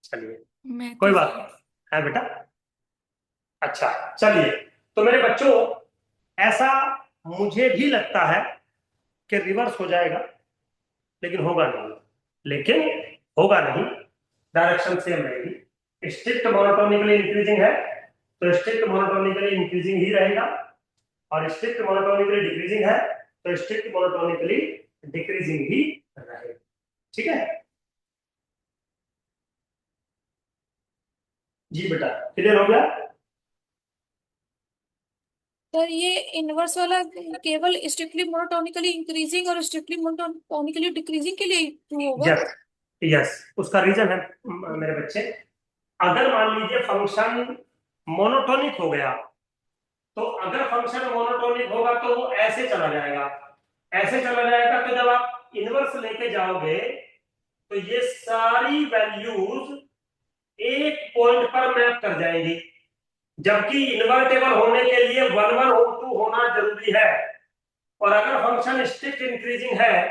चलिए मैं कोई तो बात नहीं है बेटा। अच्छा चलिए, तो मेरे बच्चों ऐसा मुझे भी लगता है कि रिवर्स हो जाएगा, लेकिन होगा नहीं। लेकिन होगा नहीं, डायरेक्शन सेम रहेगी। स्ट्रिक्ट मोनोटोनिकली इंक्रीजिंग है तो स्ट्रिक्ट मोनोटोनिकली इंक्रीजिंग ही रहेगा, और स्ट्रिक्ट मोनोटोनिकली डिक्रीजिंग है तो स्ट्रिक्ट मोनोटोनिकली डिक्रीजिंग ही रहेगा। ठीक है जी बेटा, क्लियर हो गया? सर ये इनवर्स वाला केवल स्ट्रिक्टली मोनोटोनिकली इंक्रीजिंग और स्ट्रिक्टली मोनोटोनिकली डिक्रीजिंग के लिए ट्रू होगा। यस यस, उसका रीजन है मेरे बच्चे, अगर मान लीजिए फंक्शन मोनोटोनिक हो गया, तो अगर फंक्शन मोनोटोनिक होगा तो वो ऐसे चला जाएगा, ऐसे चला जाएगा। तो जब आप इनवर्स लेके जाओगे तो ये सारी वैल्यूज एक पॉइंट पर मैप कर जाएंगी, जबकि इन्वर्टेबल होने के लिए 1 1 होना जरूरी है। और अगर फंक्शन स्ट्रिक्ट इंक्रीजिंग है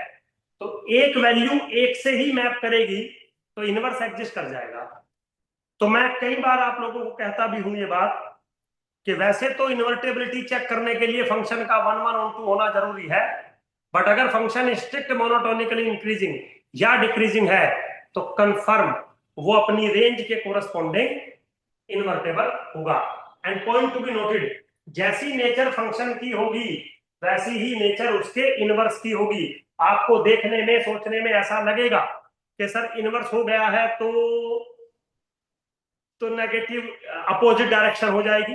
तो एक वैल्यू एक से ही मैप करेगी, तो इनवर्स एग्जिस्ट कर जाएगा। तो मैं कई बार आप लोगों को कहता भी हूं ये बात कि वैसे तो इन्वर्टेबिलिटी चेक करने के लिए फंक्शन का 1 1 होना जरूरी है, बट अगर फंक्शन स्ट्रिक्ट मोनोटोनिकली इंक्रीजिंग या डिक्रीजिंग है तो कंफर्म वो अपनी रेंज के कोरस्पॉन्डिंग इन्वर्टेबल होगा। And point to be noted, जैसी नेचर फंक्शन की होगी वैसी ही नेचर उसके इनवर्स की होगी। आपको देखने में सोचने में ऐसा लगेगा कि सर इनवर्स हो गया है तो नेगेटिव अपोजिट डायरेक्शन हो जाएगी।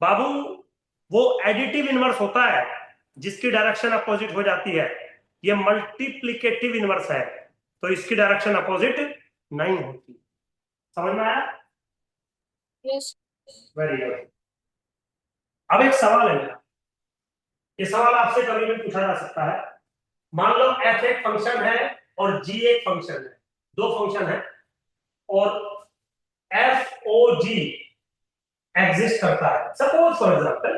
बाबू वो एडिटिव इनवर्स होता है जिसकी डायरेक्शन अपोजिट हो जाती है, ये मल्टीप्लिकेटिव इनवर्स है तो इसकी डायरेक्शन अपोजिट नहीं होती। समझ में आया? यस। Very good. अब एक सवाल है मेरा, ये सवाल आपसे कभी भी पूछा जा सकता है। मान लो एफ एक फंक्शन है और जी एक फंक्शन है, दो फंक्शन है, और एफ ओ जी एग्जिस्ट करता है। Suppose for example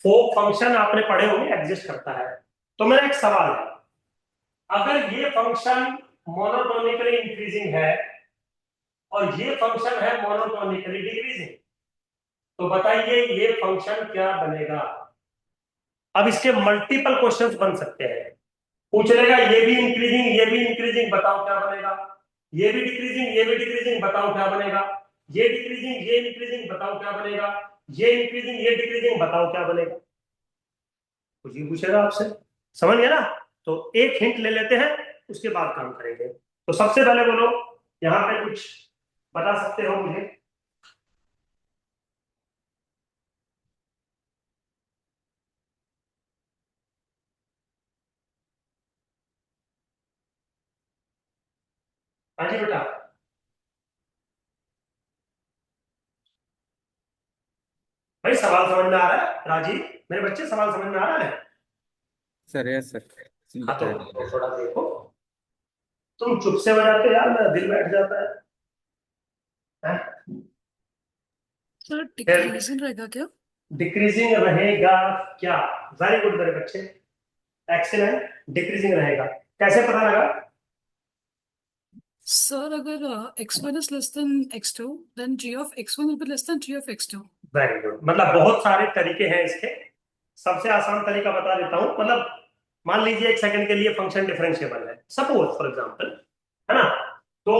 fog function आपने पढ़े होंगे, एग्जिस्ट करता है। तो मेरा एक सवाल है, अगर ये फंक्शन मोनोटोनिकली इंक्रीजिंग है और ये फंक्शन है मोनोटोनिकली डिक्रीजिंग, तो बताइए ये फंक्शन क्या बनेगा? अब इसके मल्टीपल क्वेश्चंस बन सकते हैं। पूछ लेगा ये भी इंक्रीजिंग ये भी इंक्रीजिंग, बताओ क्या बनेगा? ये भी डिक्रीजिंग ये भी डिक्रीजिंग, बताओ क्या बनेगा? ये डिक्रीजिंग ये इंक्रीजिंग, बताओ क्या बनेगा? ये इंक्रीजिंग ये डिक्रीजिंग, बताओ क्या बनेगा? कुछ ही पूछेगा आपसे। समझ गया ना? तो एक हिंट ले लेते हैं, उसके बाद काम करेंगे। तो सबसे पहले बोलो, यहाँ पे कुछ बता सकते हो मुझे? हाँ जी बेटा, भाई सवाल समझ में आ रहा है राजीव? मेरे बच्चे सवाल समझ में आ रहा है? सर यस सर हाँ तो बताइए। थोड़ा देखो, तुम चुप से हो जाते हो यार, मेरा दिल बैठ जाता है? सर फिर डिक्रीजिंग रहेगा क्या? डिक्रीजिंग रहेगा क्या? वेरी गुड मेरे बच्चे, एक्सीलेंट। डिक्रीजिंग रहेगा, कैसे पता लगा? सर अगर x1 is less than x2 then g of x1 will be less than g of x2. Very good, मतलब बहुत सारे तरीके हैं इसके। सबसे आसान तरीका बता देता हूं, मतलब मान लीजिए एक सेकंड के लिए फंक्शन डिफरेंशिएबल है, सपोज फॉर एग्जांपल, है ना? तो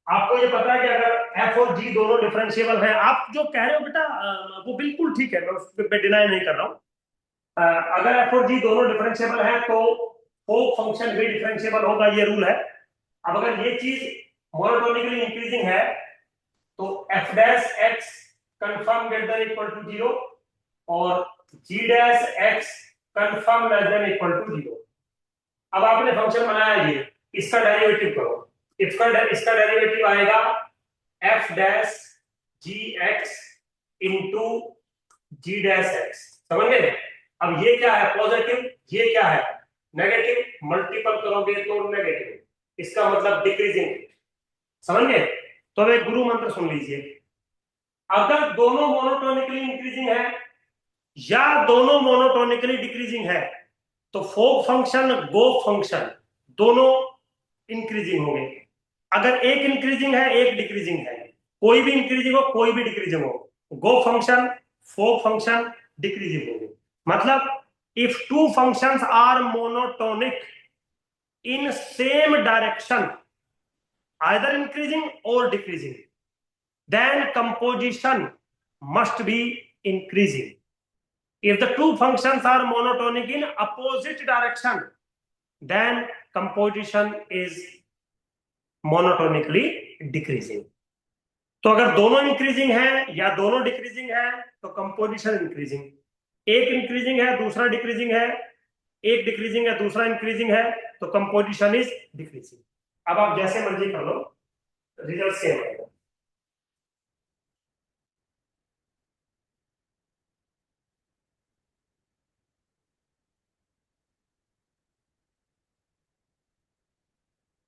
आपको ये पता है कि अगर f और g दोनों डिफरेंशिएबल हैं, आप जो कह रहे हो बेटा वो बिल्कुल ठीक है, मैं उस पे डिनाई नहीं कर रहा हूं। अगर f और g दोनों डिफरेंशिएबल हैं तो फोक फंक्शन भी डिफरेंशिएबल होगा, ये रूल है। अब अगर ये चीज मोनोटोनिकली इंक्रीजिंग है तो f dash x confirm greater than equal to 0 और g dash x confirm less than equal to 0। अब आपने फंक्शन बनाया ये, इसका डेरिवेटिव करो, इसका डेरिवेटिव आएगा f dash gx into g dash x, समझ गए? अब ये क्या है? पॉजिटिव, ये क्या है? नेगेटिव। मल्टीपल करोगे तो नेगेटिव, इसका मतलब डिक्रीजिंग, समझ गए? तो अब एक गुरु मंत्र सुन लीजिए, अगर दोनों मोनोटोनिकली इंक्रीजिंग है या दोनों मोनोटोनिकली डिक्रीजिंग है तो फोक फंक्शन गो फंक्शन दोनों इंक्रीजिंग होंगे। अगर एक इंक्रीजिंग है एक डिक्रीजिंग है, कोई भी इंक्रीजिंग हो कोई भी डिक्रीजिंग हो, go function fog function decreasing होंगे। मतलब if two functions are monotonic in same direction either increasing or decreasing, then composition must be increasing. If the two functions are monotonic in opposite direction, then composition is monotonically decreasing. तो अगर दोनों इंक्रीजिंग है या दोनों डिक्रीजिंग है तो कंपोजिशन इंक्रीजिंग। एक इंक्रीजिंग है दूसरा डिक्रीजिंग है, एक डिक्रीजिंग है दूसरा इंक्रीजिंग है, तो कंपोजिशन इज डिक्रीजिंग। अब आप जैसे मर्जी कर लो, रिजल्ट सेम आएगा।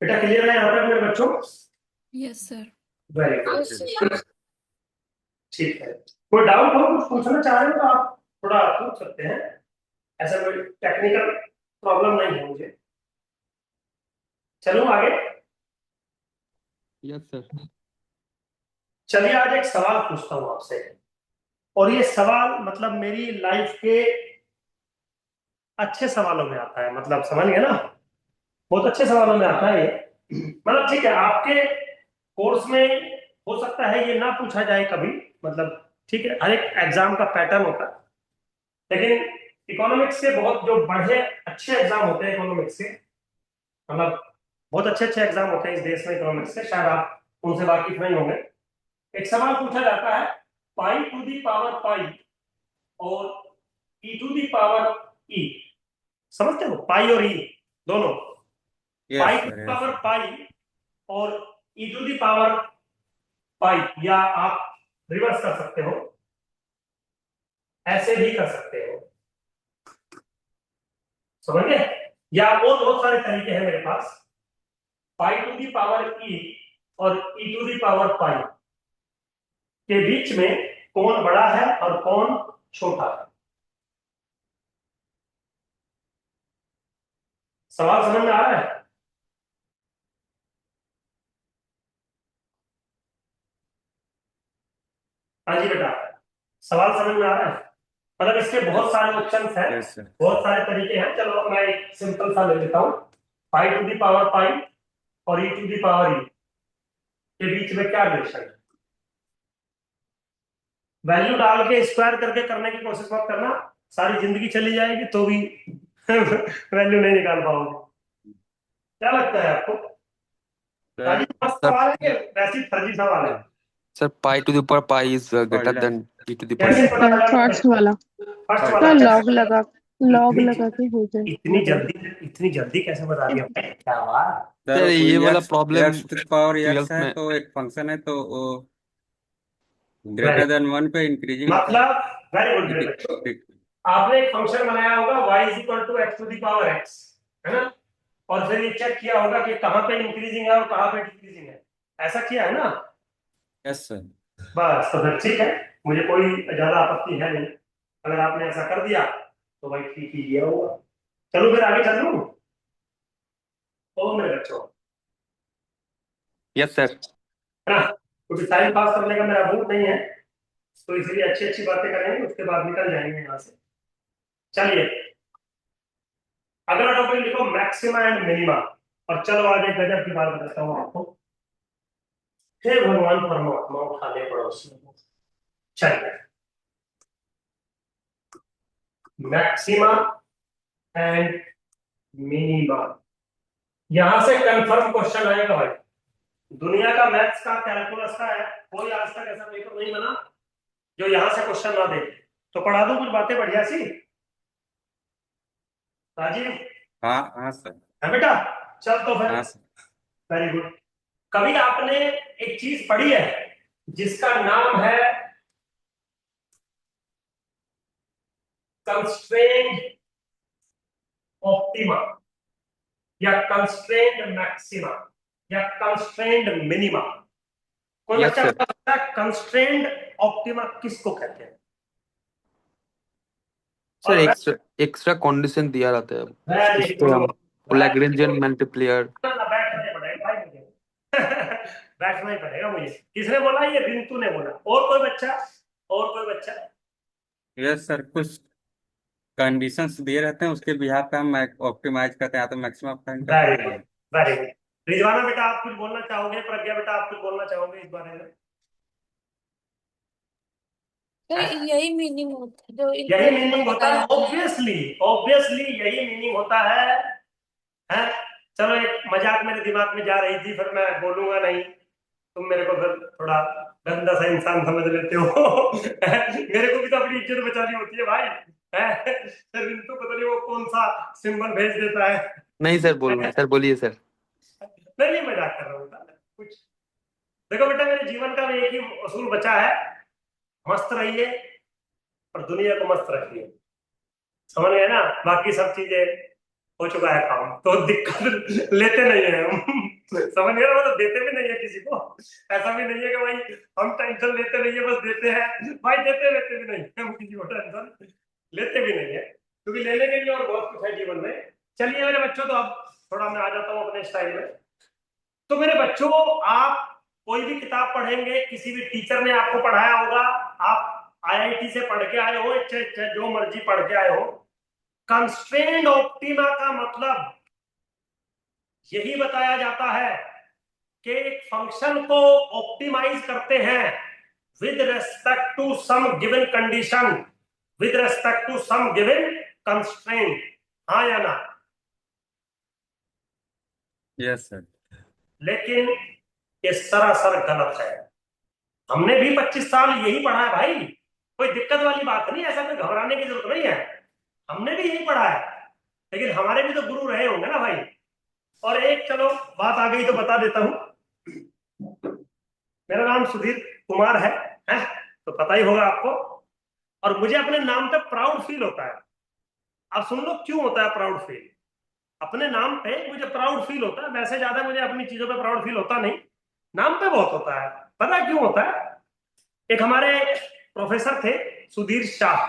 बेटा क्लियर है यहाँ तक मेरे बच्चों? Yes sir. वेरी गुड, ठीक है। कोई डाउट हो, कुछ पूछना चाह रहे हो तो आप थोड़ा पूछ सकते हैं, ऐसा कोई टेक्निकल प्रॉब्लम नहीं है मुझे। चलो आगे। Yes sir. चलिए आज एक सवाल पूछता हूं आपसे, और ये सवाल मतलब मेरी लाइफ के अच्छे सवालों में आता है, मतलब समझ गए ना, बहुत अच्छे सवालों में आता है ये। मतलब ठीक है, आपके कोर्स में हो सकता है ये ना पूछा जाए कभी, मतलब ठीक है, हर एक एग्जाम का पैटर्न होता है, लेकिन इकोनॉमिक्स के बहुत जो बड़े अच्छे एग्जाम होते हैं इकोनॉमिक्स के, मतलब बहुत अच्छे अच्छे एग्जाम होते हैं इस देश में इकोनॉमिक्स के, शायद आप उनसे वाकिफ नहीं होंगे। एक सवाल पूछा जाता है पाई टू दी पावर पाई और ई टू दी पावर ई, समझते हो? पाई और ई दोनों, पाई टू दी पावर पाई और ई टू दी पावर पाई, या आप रिवर्स कर सकते हो, ऐसे भी कर सकते हो, समझ गए? या और बहुत सारे तरीके हैं मेरे पास। पाई टू दी पावर ई और ई टू दी पावर पाई के बीच में कौन बड़ा है और कौन छोटा है? सवाल समझ में आ रहा है? हाँ जी बेटा, सवाल समझ में आ रहा है? मतलब इसके बहुत सारे ऑप्शंस हैं, यस सर। बहुत सारे तरीके हैं। चलो मैं एक सिंपल सा ले लेता हूँ, पाई टू दी पावर पाई और ई टू दी पावर ई के बीच में क्या रिलेशन है? वैल्यू डाल के स्क्वायर करके करने की कोशिश मत करना, सारी जिंदगी चली जाएगी तो भी वैल्यू नहीं निकाल पाओगे। क्या लगता है आपको? राजीव, मस्त सवाल है कि वैसे ही फर्जी सवाल है? Sir pi to the power pi is greater than e to the कैसे पावर। पता लगा? फर्स्ट वाला फर्स्ट का वाला लॉग लगा लॉग इतनी लगा के हो जाए इतनी मतलब। जल्दी इतनी जल्दी कैसे बता दिया भाई? क्या बात। सर सर ये वाला problem x to power x 12th है में। तो एक फंक्शन है तो वो वेरी ग्रेटर देन 1 पे इंक्रीजिंग होता मतलब वेरी गुड वेरी है। गुड। आपने एक फंक्शन बनाया होगा y is equal to x to the power x, है ना? और फिर ये चेक किया होगा कि कहाँ पे इंक्रीजिंग है और कहाँ पे डिक्रीजिंग है, ऐसा किया है ना? Yes sir. बस तो फिर ठीक है, मुझे कोई ज्यादा आपत्ति है नहीं। अगर आपने ऐसा कर दिया तो भाई ठीक ही किया होगा। चलो फिर आगे चल लूं। ओ मेरे बच्चों, यस सर। है ना? क्योंकि टाइम पास करने का मेरा मूड नहीं है, तो इसलिए अच्छी अच्छी बातें करेंगे, उसके बाद निकल जाएंगे यहाँ से। चलिए अगला टॉपिक लिखो, मैक्सिमा एंड मिनिमा। और चलो आज एक गजब की बात बताता हूँ आपको। हे भगवान परमात्मा उठा ले पड़ोस में। चलिए, मैक्सिमा एंड मिनिमा, यहां से कंफर्म क्वेश्चन आएगा भाई। दुनिया का मैथ्स का कैलकुलस का है, कोई आज तक ऐसा पेपर नहीं बना जो यहां से क्वेश्चन ना दे। तो पढ़ा दूं कुछ बातें बढ़िया सी, राजीव? हाँ हाँ सर। है बेटा? चल तो फिर हाँ सर। Very good. कभी आपने एक चीज पढ़ी है जिसका नाम है कंस्ट्रेंड ऑप्टिमा, या कंस्ट्रेंड मैक्सिमा, या कंस्ट्रेंड मिनिमा? कोई यस बच्चा सर। बता सकता है कंस्ट्रेंड ऑप्टिमा किसको कहते हैं? सर और एक्स्ट्रा एक्स्ट्रा कंडीशन दिया रहता है वेरी उस पे हम गुड, लैग्रेंजियन मल्टीप्लायर। बैठना पड़ेगा भाई मुझे। बैठना ही पड़ेगा मुझे। किसने बोला? ये रिंतु ने बोला। और कोई बच्चा? और कोई बच्चा? यस सर, कुछ कंडीशंस दिए रहते हैं उसके बिहार पे हम ऑप्टिमाइज करते हैं या तो मैक्सिमम फाइंड वेरी करते गुड हैं। Very good. रिजवाना बेटा आप कुछ बोलना चाहोगे? प्रज्ञा बेटा आप कुछ बोलना चाहोगे इस बारे में? सर यही मीनिंग होता है जो यही इनको मीनिंग होता बताया है, ऑब्वियसली ऑब्वियसली यही मीनिंग होता है? चलो एक मजाक मेरे दिमाग में जा रही थी, फिर मैं बोलूंगा नहीं, तुम मेरे को फिर थोड़ा गंदा सा इंसान समझ लेते हो। मेरे को भी तो अपनी इज्जत बचानी होती है भाई। फिर रिंतु पता नहीं वो कौन सा सिंबल भेज देता है। नहीं सर, बोल सर बोलिए सर। मैं नहीं मजाक कर रहा हूँ बेटा, कुछ देखो बेटा, मेरे जीवन का भी एक ही असूल बचा है, मस्त रहिए और दुनिया को मस्त रखिए। समझ गए ना? बाकी सब चीजें हो चुका है काम, तो दिक्कत लेते नहीं है हम। समझ गए ना? मतलब देते भी नहीं है किसी को। ऐसा भी नहीं है कि भाई हम टेंशन लेते नहीं है, बस देते हैं भाई, देते लेते भी नहीं है, हम किसी को टेंशन लेते भी नहीं है, क्योंकि लेने के लिए और बहुत कुछ है जीवन में। चलिए मेरे बच्चों, तो अब थोड़ा मैं आ जाता हूँ अपने स्टाइल में। तो मेरे बच्चों, आप कोई भी किताब पढ़ेंगे, किसी भी टीचर ने आपको पढ़ाया होगा, आप आईआईटी से पढ़ के आए हो, चाहे जो मर्जी पढ़ के आए हो, कंस्ट्रेंड ऑप्टिमा का मतलब यही बताया जाता है कि एक फंक्शन को ऑप्टिमाइज करते हैं with respect to some given condition, with respect to some given constraint. हाँ या ना? Yes sir. लेकिन ये सरासर गलत है। हमने भी 25 साल यही पढ़ा है भाई, कोई दिक्कत वाली बात नहीं, ऐसा कोई घबराने की जरूरत नहीं है। हमने भी यही पढ़ा है, लेकिन हमारे भी तो गुरु रहे होंगे ना भाई। और एक, चलो बात आ गई तो बता देता हूं, मेरा नाम सुधीर कुमार है? तो पता ही होगा आपको। और मुझे अपने नाम पे प्राउड फील होता है। अब सुन लो क्यों होता है प्राउड फील। अपने नाम पे मुझे प्राउड फील होता है, वैसे ज्यादा मुझे अपनी चीजों पे प्राउड फील होता नहीं, नाम पे बहुत होता है। पता है क्यों होता है? एक हमारे प्रोफेसर थे, Sudhir Shah,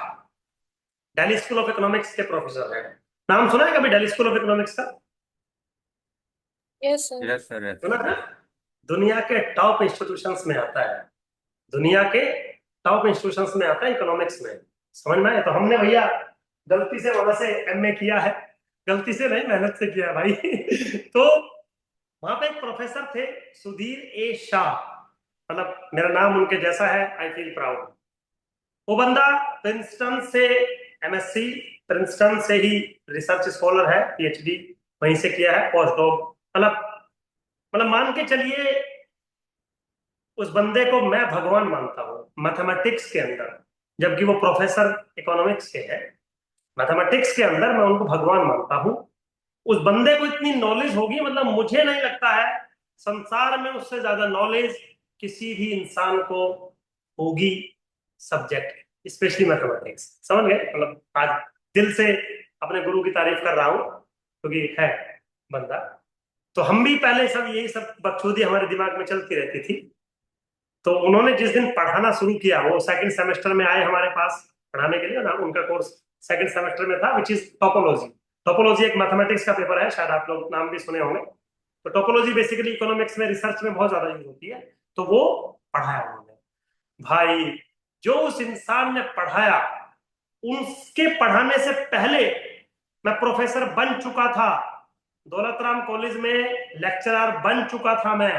Delhi school of economics के प्रोफेसर हैं। नाम सुना है कभी दिल्ली स्कूल ऑफ इकोनॉमिक्स का? Yes sir. Yes sir. Yes सुना है? दुनिया के टॉप इंस्टीट्यूशंस में आता है, दुनिया के टॉप इंस्टीट्यूशंस में आता है इकोनॉमिक्स में। समझ में आए? तो हमने भैया गलती से वहां से एमए किया है, गलती से नहीं, मेहनत से किया है भाई। तो वहां पे एक प्रोफेसर थे, सुधीर ए शाह, मतलब मेरा नाम उनके जैसा है, आई फील प्राउड। वो बंदा प्रिंसटन से एमएससी, प्रिंसटन से ही रिसर्च स्कॉलर है, पीएचडी वहीं से किया है, पोस्ट डॉक, मतलब मान के चलिए उस बंदे को मैं भगवान मानता हूँ मैथमेटिक्स के अंदर, जबकि वो प्रोफेसर इकोनॉमिक्स के हैं। मैथमेटिक्स के अंदर मैं उनको भगवान मानता हूं। उस बंदे को इतनी नॉलेज होगी, मतलब मुझे नहीं लगता है संसार में उससे ज्यादा नॉलेज किसी भी इंसान को होगी सब्जेक्ट, स्पेशली मैथमेटिक्स। समझ गए? मतलब आज दिल से अपने गुरु की तारीफ कर रहा हूं क्योंकि है बंदा। तो हम भी पहले सब यही सब बकचोदी हमारे दिमाग में चलती रहती थी। तो उन्होंने जिस दिन पढ़ाना शुरू किया, वो सेकंड सेमेस्टर में आए हमारे पास पढ़ाने के लिए ना, उनका कोर्स सेकंड सेमेस्टर में था, विच इज टोपोलॉजी। टोपोलॉजी एक मैथमेटिक्स का पेपर है, शायद आप लोग नाम भी सुने होंगे। तो टोपोलॉजी बेसिकली इकोनॉमिक्स में, रिसर्च में बहुत ज्यादा यूज होती है। तो वो पढ़ाया उन्होंने। भाई जो उस इंसान ने पढ़ाया, उसके पढ़ाने से पहले मैं प्रोफेसर बन चुका था, दौलत राम कॉलेज में लेक्चरर बन चुका था मैं।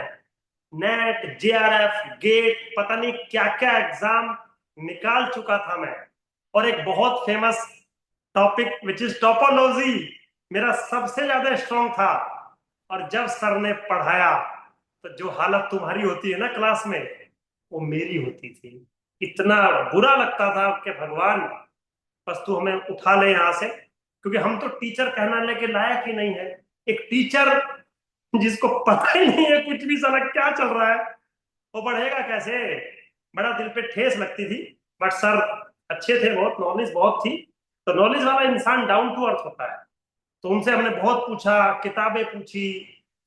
नेट, जेआरएफ, गेट, पता नहीं क्या क्या एग्जाम निकाल चुका था मैं। और एक बहुत famous topic which is topology मेरा सबसे ज्यादा स्ट्रॉन्ग था। और जब सर ने पढ़ाया तो जो हालत तुम्हारी होती है ना क्लास में, वो मेरी होती थी। इतना बुरा लगता था कि भगवान बस तू हमें उठा ले यहां से, क्योंकि हम तो टीचर कहने के लायक ही नहीं है। एक टीचर जिसको पता ही नहीं है कुछ भी साला क्या चल रहा है, वो पढ़ेगा कैसे? बड़ा दिल पे ठेस लगती थी। बट सर अच्छे थे, बहुत नॉलेज बहुत थी। तो नॉलेज वाला इंसान डाउन टू अर्थ होता है। तो उनसे हमने बहुत पूछा, किताबें पूछी,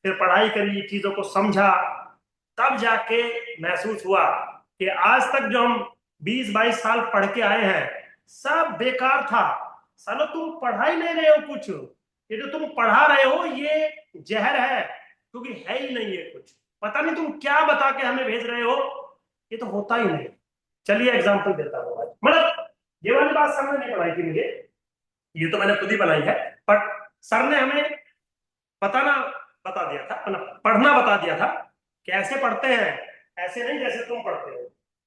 फिर पढ़ाई करी, चीजों को समझा। तब जाके महसूस हुआ कि आज तक जो हम 20-22 साल पढ़ के आए हैं सब बेकार था। सालो तुम पढ़ा ही नहीं रहे हो कुछ। ये जो तुम पढ़ा रहे हो ये जहर है, क्योंकि है ही नहीं है कुछ। पता नहीं तुम क्या बता के हमें भेज रहे हो, ये तो होता ही नहीं। चलिए एग्जाम्पल देता हूँ आज। मतलब ये वाली बात सर ने नहीं पढ़ाई थी मुझे, ये तो मैंने खुद ही बनाई है। बट सर ने हमें बताना बता दिया था, मतलब पढ़ना बता दिया था। कैसे पढ़ते हैं, ऐसे नहीं जैसे तुम पढ़ते हो।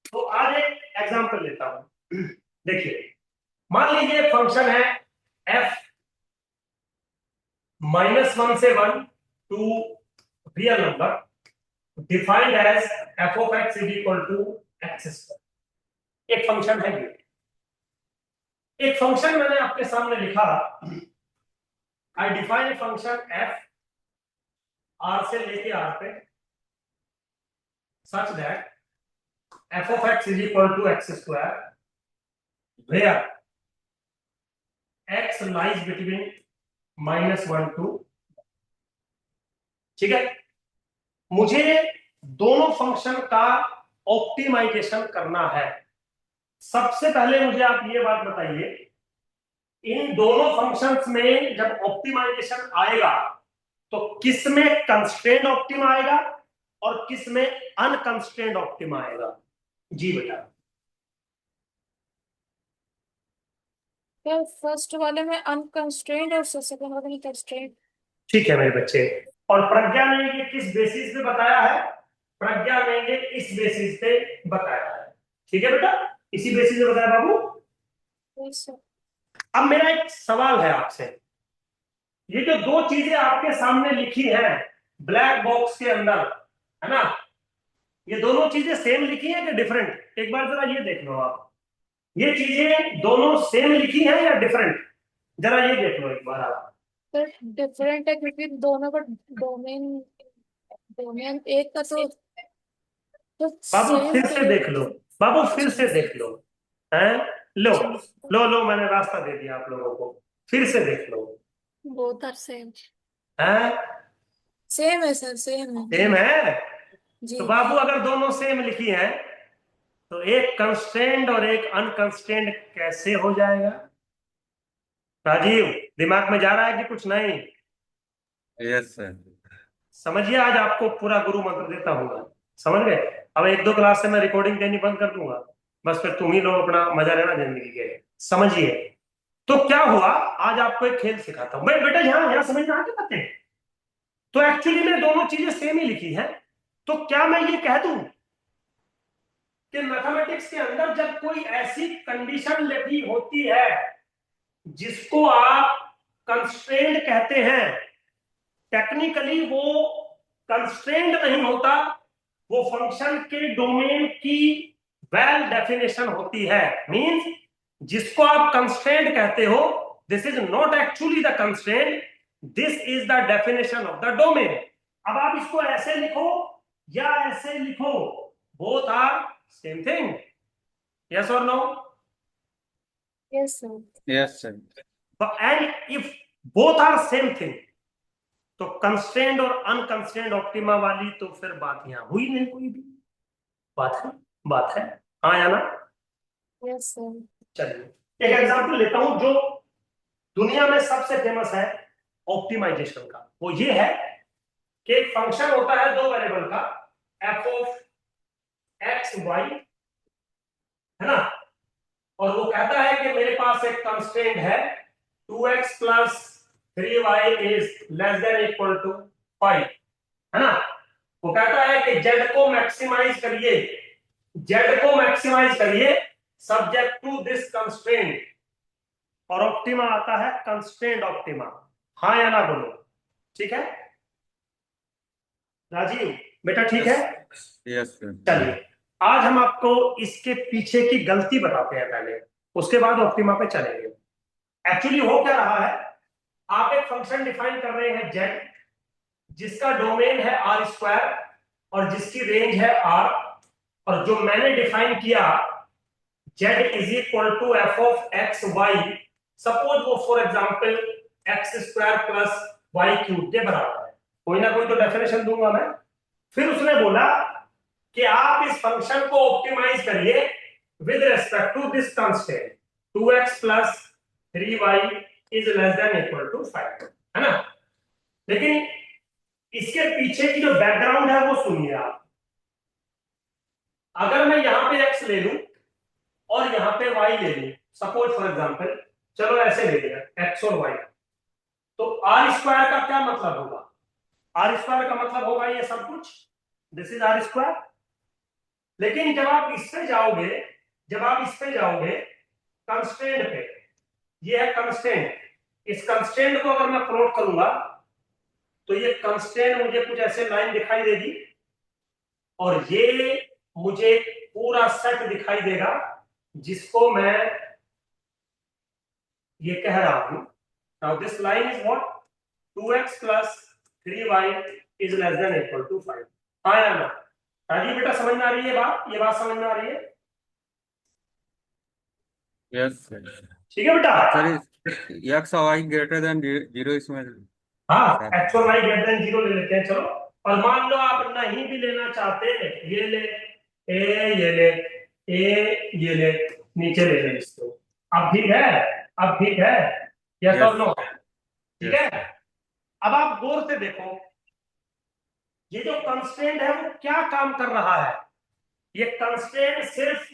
तो आज एक एग्जाम्पल लेता हूं। देखिए, मान लीजिए फंक्शन है f -1 से 1 to real number defined as f of x is equal to x square. एक फंक्शन है ये। एक फंक्शन मैंने आपके सामने लिखा, I define a function f r से लेके r पे such that f of x is equal to x square where x lies between -1 to। ठीक है, मुझे दोनों फंक्शन का ऑप्टिमाइजेशन करना है। सबसे पहले मुझे आप ये बात बताइए, इन दोनों फंक्शंस में जब ऑप्टिमाइजेशन आएगा तो किस में कंस्ट्रेंट ऑप्टिमा आएगा और किस में अनकंस्ट्रेंट ऑप्टिमा आएगा? जी बेटा। फर्स्ट वाले में अनकंस्ट्रेंट और सेकंड वाले में कंस्ट्रेंट। ठीक है मेरे बच्चे। और प्रज्ञा ने ये किस बेसिस पे बताया है? प्रज्ञा ने ये इस बेसिस पे बताया है। ठीक है बेटा, इसी बेसिस पे बताया बाबू। Yes sir. अब मेरा एक सवाल है आपसे, ये जो दो चीजें आपके सामने लिखी हैं ब्लैक बॉक्स के अंदर, है ना, ये दोनों चीजें सेम लिखी हैं कि डिफरेंट? एक बार जरा ये देख लो आप, ये चीजें दोनों सेम लिखी हैं या डिफरेंट? जरा ये देख लो एक बार आप। सर डिफरेंट है क्योंकि दोनों का डोमेन डोमेन एक का तो बाबू सेम फिर से देख लो, बाबू फिर से देख लो। हैं? लो लो लो, मैंने रास्ता दे दिया आप लोगों को, फिर से देख लो। Both are same. हैं? सेम है सर, सेम है सेम है? जी। तो बाबू अगर दोनों सेम लिखी हैं तो एक कंस्ट्रेंट और एक अनकंस्ट्रेंट कैसे हो जाएगा? राजीव, दिमाग में जा रहा है कि कुछ नहीं? Yes sir. समझिए, आज आपको पूरा गुरु मंत्र देता हूँ मैं। समझ गए? अब 1-2 क्लास से मैं रिकॉर्डिंग देनी बंद कर दूंगा, बस फिर तुम ही लोग अपना मजा लेना जिंदगी के। समझिए, तो क्या हुआ, आज आपको एक खेल सिखाता हूँ। बेटा यहाँ समझ में आ गई बातें? तो एक्चुअली में दोनों चीजें सेम ही लिखी हैं। तो क्या मैं ये कह दूं कि मैथमेटिक्स के अंदर जब कोई ऐसी कंडीशन लिखी होती है जिसको आप कंस्ट्रेंट कहते हैं, टेक्निकली वो कंस्ट्रेंट नहीं होता, वो फंक्शन के डोमेन की वेल डेफिनेशन होती है। मींस जिसको आप कंस्ट्रेंट कहते हो this is not actually the constraint, this is the definition of the domain. अब आप इसको ऐसे लिखो या ऐसे लिखो, both are same thing, yes और no? Yes, sir. Yes sir. And if both are same thing, तो कंस्ट्रेंट और अनकंस्ट्रेंट ऑप्टिमा वाली तो फिर बात यहां हुई नहीं कोई भी। बात है हाँ या ना? Yes, sir. चलिए एक एग्जांपल लेता हूं जो दुनिया में सबसे फेमस है ऑप्टिमाइजेशन का। वो ये है कि एक फंक्शन होता है दो वेरिएबल का, एफ ऑफ एक्स वाई, है ना, और वो कहता है कि मेरे पास एक कंस्ट्रेंट है 2x plus 3y is less than equal to 5, है ना। वो कहता है कि z को मैक्सिमाइज करिए, सब्जेक्ट टू दिस कंस्ट्रेंट, और ऑप्टिमा आता है कंस्ट्रेंट ऑप्टिमा। हाँ या ना बोलो, ठीक है राजीव बेटा, ठीक है? Yes sir. चलिए आज हम आपको इसके पीछे की गलती बताते हैं पहले, उसके बाद ऑप्टिमा पे चलेंगे। एक्चुअली हो क्या रहा है, आप एक फंक्शन डिफाइन कर रहे हैं z, जिसका डोमेन है r स्क्वायर और जिसकी रेंज है r, और जो मैंने डिफाइन किया z is equal to f of x y, suppose वो for example x square plus y cube के बराबर है, कोई ना कोई तो डेफिनेशन दूंगा मैं। फिर उसने बोला कि आप इस फंक्शन को ऑप्टिमाइज करिए with respect to this constant 2x plus 3y is less than equal to 5, है ना। लेकिन इसके पीछे की जो बैकग्राउंड है वो सुनिए आप। अगर मैं यहां पे x ले लूं और यहां पे y ले लूं, सपोज फॉर एग्जांपल, चलो ऐसे ले लिया x और y, तो r स्क्वायर का क्या मतलब होगा? r स्क्वायर का मतलब होगा ये सब कुछ, दिस इज r स्क्वायर। लेकिन जब आप इस पे जाओगे कंस्ट्रेंट पे, ये है कंस्ट्रेंट, इस कंस्ट्रेंट को अगर मैं प्लॉट करूंगा तो ये कंस्ट्रेंट मुझे कुछ ऐसे लाइन दिखाई देगी, और ये मुझे पूरा सेट दिखाई देगा जिसको मैं ये कह रहा हूं। Now this line is what? 2x plus 3y is less than equal to 5। हाँ या ना? राजीव बेटा समझ में आ रही है बात? ये बात समझ में आ रही है? Yes sir. ठीक है बेटा? सर एक्स और वाई ग्रेटर देन जीरो इसमें। हाँ, एक्स और वाई ग्रेटर देन 0 ले लेते हैं, चलो। और मान लो आप नहीं भी लेना चाहते, ये ले ए, ये ले ए, ये ले, नीचे ले ले इसको। अब ठीक है, यस और नो? ठीक है। अब आप गौर से देखो, ये जो कंस्ट्रेंट है वो क्या काम कर रहा है? ये कंस्ट्रेंट सिर्फ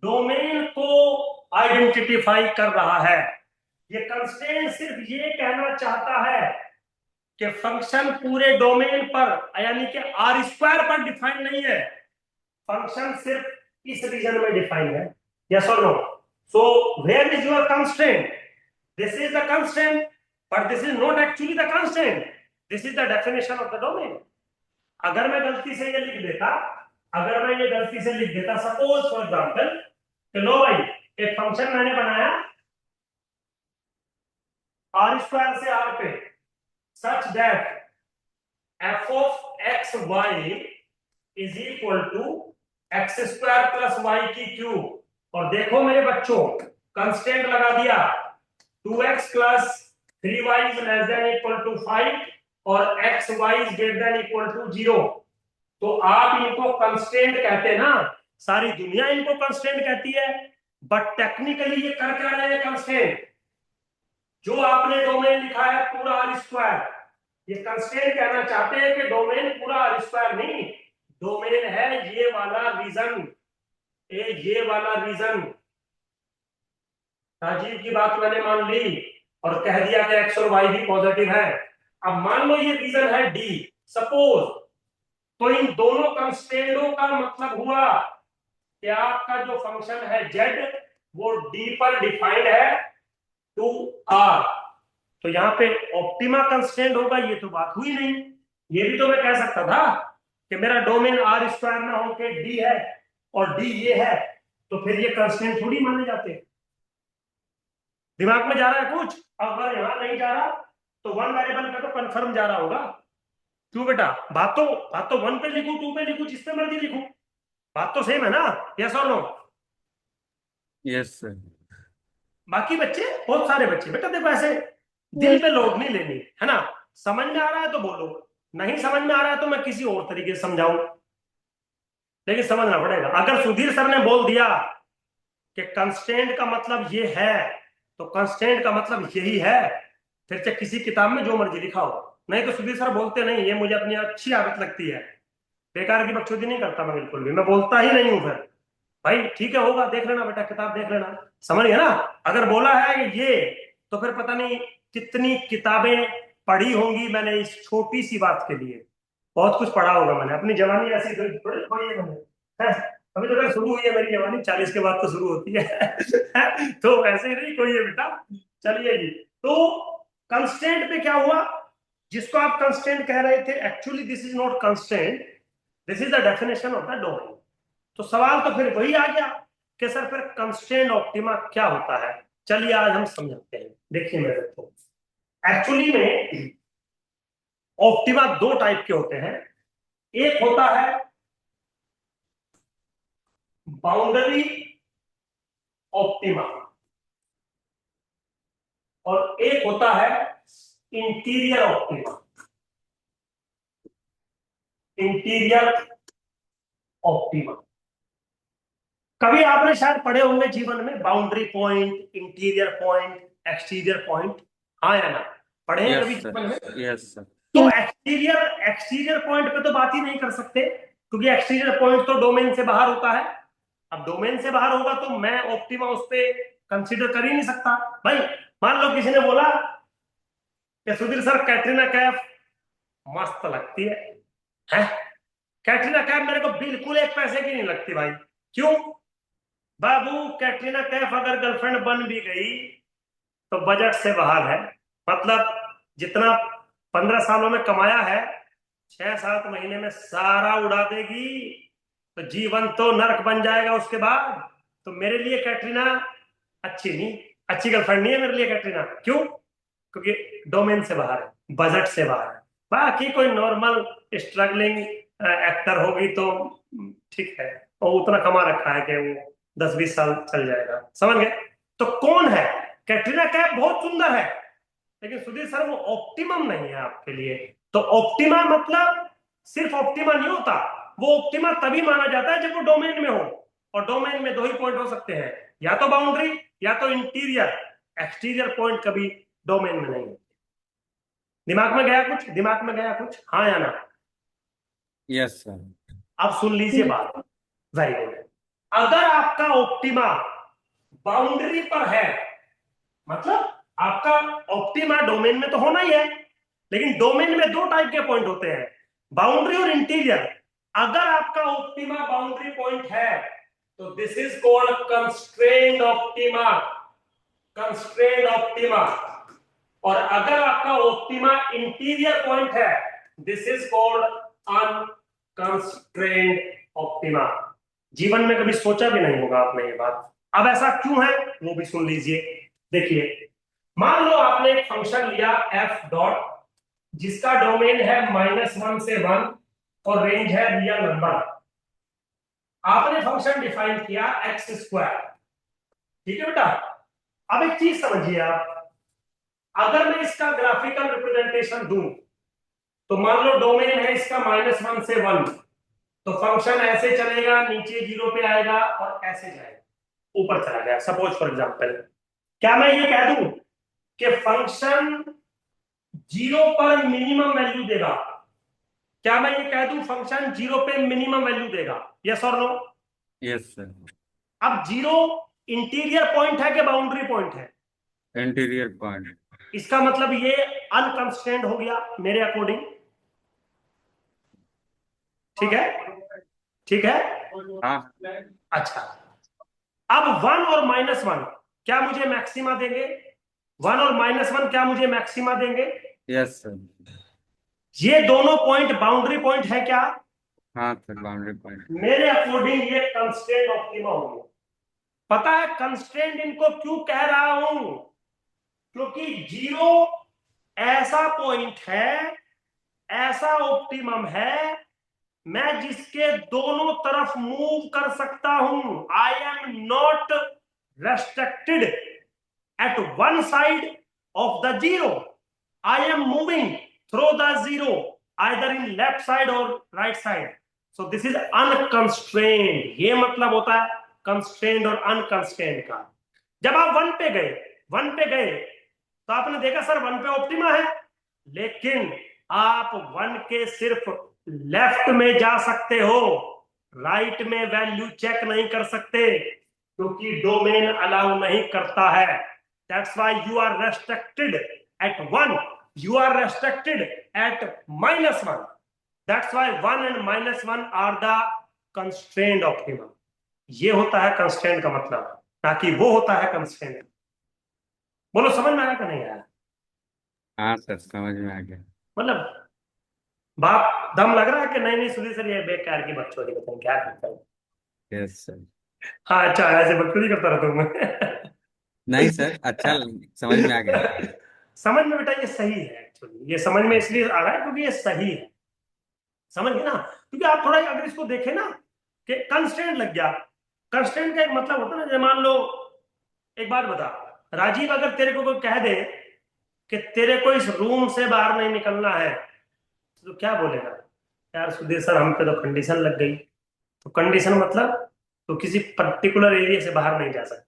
डोमेन को आइडेंटिफाई कर रहा है। ये कंस्ट्रेंट सिर्फ ये कहना चाहता है कि फंक्शन पूरे डोमेन पर, यानी कि आर स्क्वायर पर डिफाइन नहीं है, फंक्शन सिर्फ इस रीजन में डिफाइन है, यस और no? So where is your constraint? This is the constraint, but this is not actually the constraint, this is the definition of the domain. अगर मैं गलती से ये लिख देता, सपोज फॉर एग्जांपल, तो लो भाई, एक फंक्शन मैंने बनाया आर स्क्वायर से आर पे, such that f of x y is equal to x square plus y की क्यूब। और देखो मेरे बच्चों, कंस्टेंट लगा दिया 2x plus 3y is less than equal to 5 और x y is greater than equal to 0। तो आप इनको कंस्ट्रेंट कहते हैं ना, सारी दुनिया इनको कंस्ट्रेंट कहती है, बट टेक्निकली ये कर क्या रहे हैं कंस्ट्रेंट? जो आपने डोमेन लिखा है पूरा आर स्क्वायर, ये कंस्ट्रेंट कहना चाहते हैं कि डोमेन पूरा आर स्क्वायर नहीं, डोमेन है ये वाला रीजन, ये वाला रीजन। राजीव की बात मैंने मान ली और कह दिया कि एक्स और वाई भी पॉजिटिव है। अब मान लो ये रीजन है डी, सपोज, तो इन दोनों कंस्ट्रेंटों का मतलब हुआ कि आपका जो फंक्शन है z वो d पर डिफाइंड है टू r, तो यहाँ पे ऑप्टिमा कंस्ट्रेंट होगा, ये तो बात हुई नहीं। ये भी तो मैं कह सकता था कि मेरा डोमेन आर स्क्वायर ना हो के d है और d ये है, तो फिर ये कंस्ट्रेंट थोड़ी माने जाते। दिमाग में जा रहा है कुछ? अगर यहाँ नहीं जा रहा तो वन वेरिएबल पे तो कंफर्म जा रहा होगा। क्यों बेटा? बात तो वन पे लिखूं, टू पे लिखूं, जिस पे मर्जी लिखूं, बात तो सेम है ना? यस और नो? Yes sir. बाकी बच्चे, बहुत सारे बच्चे बेटा देखो ऐसे दिल Yes. पे लोड नहीं लेनी है ना। समझ में आ रहा है तो बोलो, नहीं समझ में आ रहा है तो मैं किसी और तरीके से समझाऊं, लेकिन समझना पड़ेगा। अगर सुधीर सर ने बोल दिया कि कंस्ट्रेंट का मतलब ये है, तो कंस्ट्रेंट का मतलब यही है, फिर चाहे किसी किताब में जो मर्जी लिखा हो। नहीं तो सुधीर सर बोलते नहीं, ये मुझे अपनी अच्छी आदत लगती है, बेकार की बकचोदी नहीं करता मैं बिल्कुल भी, मैं बोलता ही नहीं हूं। फिर भाई ठीक है, होगा, देख लेना बेटा, किताब देख लेना, समझ गया ना? अगर बोला है ये तो फिर पता नहीं कितनी किताबें पढ़ी होंगी मैंने इस छोटी सी बात के लिए। बहुत कुछ पढ़ा होगा मैंने, अपनी जवानी ऐसी थोड़ी थोड़ी है मैंने, हैं? अभी तो अगर शुरू हुई है मेरी जवानी, 40 के बाद तो शुरू होती है हैं? तो ऐसे ही नहीं कोई है बेटा। चलिए जी, तो कंस्टेंट पे क्या हुआ? जिसको आप कंस्टेंट कह रहे थे, actually this is not constant, this is the definition of the domain. तो सवाल तो फिर वही आ गया कि सर फिर कंस्ट्रेंट ऑप्टिमा क्या होता है। चलिए आज हम समझाते हैं। देखिए मेरे को, एक्चुअली में ऑप्टिमा दो टाइप के होते हैं। एक होता है बाउंड्री ऑप्टिमा और एक होता है इंटीरियर ऑप्टिमा। इंटीरियर ऑप्टिमा कभी आपने शायद पढ़े होंगे जीवन में, boundary point, interior point, exterior point, हाँ या ना? पढ़े हैं कभी यस जीवन में? सर। Yes sir. तो एक्सटीरियर पॉइंट पे तो बात ही नहीं कर सकते, क्योंकि एक्सटीरियर पॉइंट तो डोमेन से बाहर होता है। अब डोमेन से बाहर होगा तो मैं ऑप्टिमा उस पे कंसीडर कर ही नहीं सकता। भाई मान लो किसी ने बोला कि सुधीर सर कैटरीना कैफ मस्त लगती है? कैटरीना कैफ मेरे को बिल्कुल एक पैसे की नहीं लगती भाई। क्यों? बाबू कैटरीना कैफ अगर गर्लफ्रेंड बन भी गई तो बजट से बाहर है। मतलब जितना 15 सालों में कमाया है, 6-7 महीने में सारा उड़ा देगी, तो जीवन तो नरक बन जाएगा उसके बाद। तो मेरे लिए कैटरीना अच्छी नहीं, अच्छी गर्लफ्रेंड नहीं है मेरे लिए कैटरीना। क्यों? क्योंकि डोमेन से बाहर है, बजट से बाहर है। बाकी कोई नॉर्मल स्ट्रगलिंग एक्टर होगी तो ठीक है, और उतना कमा रखा है कि वो 10-20 साल चल जाएगा, समझ गए? तो कौन है? कैटरीना कैफ बहुत सुंदर है, लेकिन सुधीर सर वो ऑप्टिमम नहीं है आपके लिए। तो ऑप्टिमा मतलब सिर्फ ऑप्टिमा नहीं होता, वो ऑप्टिमा तभी माना जाता है जब वो डोमेन में हो। और डोमेन में दो ही पॉइंट हो सकते हैं, या तो बाउंड्री या तो इंटीरियर। एक्सटीरियर पॉइंट कभी डोमेन में नहीं। दिमाग में गया कुछ? दिमाग में गया कुछ, हाँ या ना? Yes sir. अब सुन लीजिए बात, वेरी गुड। अगर आपका ऑप्टिमा बाउंड्री पर है, मतलब आपका ऑप्टिमा डोमेन में तो होना ही है, लेकिन डोमेन में दो टाइप के पॉइंट होते हैं, बाउंड्री और इंटीरियर। अगर आपका ऑप्टिमा बाउंड्री पॉइंट है तो this is called constrained optima. Constrained optima. और अगर आपका ऑप्टिमा इंटीरियर पॉइंट है, this is called unconstrained optima. जीवन में कभी सोचा भी नहीं होगा आपने ये बात। अब ऐसा क्यों है वो भी सुन लीजिए। देखिए, मान लो आपने एक फंक्शन लिया एफ डॉट, जिसका डोमेन है -1 से 1 और रेंज है रियल नंबर। आपने फंक्शन डिफाइन किया x², ठीक है बेटा? अब एक चीज समझिए आप, अगर मैं इसका ग्राफिकल रिप्रेजेंटेशन दूं, तो मान लो डोमेन है इसका -1 से 1, तो फंक्शन ऐसे चलेगा, नीचे 0 पे आएगा और ऐसे जाएगा, ऊपर चला गया। सपोज फॉर एग्जांपल, क्या मैं ये कह दूं कि फंक्शन 0 पर मिनिमम वैल्यू देगा? क्या मैं ये कह दूं फंक्शन 0 पे मिनिमम वैल्यू देगा? यस और नो? Yes sir. अब 0 इंटीरियर पॉइंट है कि बाउंड्री पॉइंट है? Interior point. इसका मतलब ये अनकंस्ट्रेंड हो गया मेरे अकॉर्डिंग, ठीक है? ठीक है? हाँ। अच्छा, अब 1 और -1 क्या मुझे मैक्सिमा देंगे? 1 और -1 क्या मुझे मैक्सिमा देंगे? Yes sir. ये दोनों पॉइंट बाउंड्री पॉइंट है क्या? हाँ सर, बाउंड्री पॉइंट। मेरे अकॉर्डिंग ये कंस्ट्रेंट ऑप्टिमा होंगे। पता है कंस्ट्रेंट इनको क्यों कह रहा हूं? क्योंकि जीरो ऐसा पॉइंट है, ऐसा ऑप्टिमम है, मैं जिसके दोनों तरफ मूव कर सकता हूं। I am not restricted at one side of the zero, I am moving through the zero either in left side or right side. So this is unconstrained. ये मतलब होता है कंस्ट्रेन्ड और अनकंस्ट्रेन्ड का। जब आप वन पे गए, वन पे गए तो आपने देखा सर वन पे ऑप्टिमा है, लेकिन आप वन के सिर्फ लेफ्ट में जा सकते हो, राइट में वैल्यू चेक नहीं कर सकते, क्योंकि डोमेन अलाउ नहीं करता है। That's why you are restricted at one, you are restricted at -1। That's why 1 and -1 are the constrained optima. ये होता है कंस्ट्रेंट का मतलब, ताकि वो होता है कंस्ट्रेंट। बोलो समझ में आया कि नहीं आया? हाँ सर, समझ में आ गया। मतलब बाप दम लग रहा है कि नहीं? नहीं सुधी सर, ये बेकार की बकचोदी बताऊं क्या करता है। Yes sir. हाँ अच्छा, ऐसे बकचोदी करता रहता हूं मैं। नहीं सर, अच्छा समझ में आ गया। समझ में बेटा, ये सही है एक्चुअली, ये समझ में इसलिए आ रहा है क्योंकि ये सही है, समझ गए ना? क्योंकि आप थोड़ा अगर इसको देखें ना कि कंस्ट्रेंट लग गया। कंस्ट्रेंट का एक मतलब होता है ना, जैसे मान लो एक बात बता, राजीव अगर तेरे को कोई कह दे कि तेरे को इस रूम से बाहर नहीं निकलना है, तो क्या बोलेगा? यार सुधीर सर, हम पे तो कंडीशन लग गई। तो कंडीशन मतलब तो किसी पर्टिकुलर एरिया से बाहर नहीं जा सकता।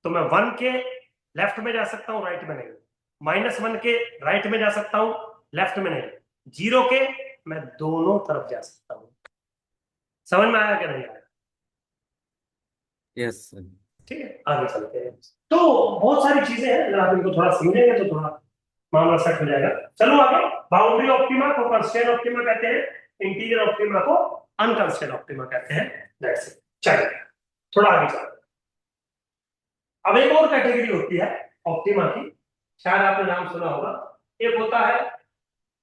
तो मैं वन के लेफ्ट में जा सकता हूं, राइट में नहीं। -1 के राइट में जा सकता हूं, लेफ्ट में नहीं। जीरो के मैं दोनों तरफ जा सकता हूं। समझ में आया कि नहीं आया? Yes sir. ठीक है, आगे चलते हैं। तो बहुत सारी चीजें हैं, अगर आप इनको थोड़ा समझेंगे तो थोड़ा मामला सेट हो जाएगा। चलो आगे। बाउंड्री ऑप्टिमा को कंस्ट्रेंट ऑप्टिमा कहते हैं, इंटीरियर ऑप्टिमा को अनकंस्ट्रेंट ऑप्टिमा कहते हैं। That's it. चलिए थोड़ा आगे चलते हैं। अब एक और कैटेगरी होती है ऑप्टिमा की, शायद आपने नाम सुना होगा। एक होता है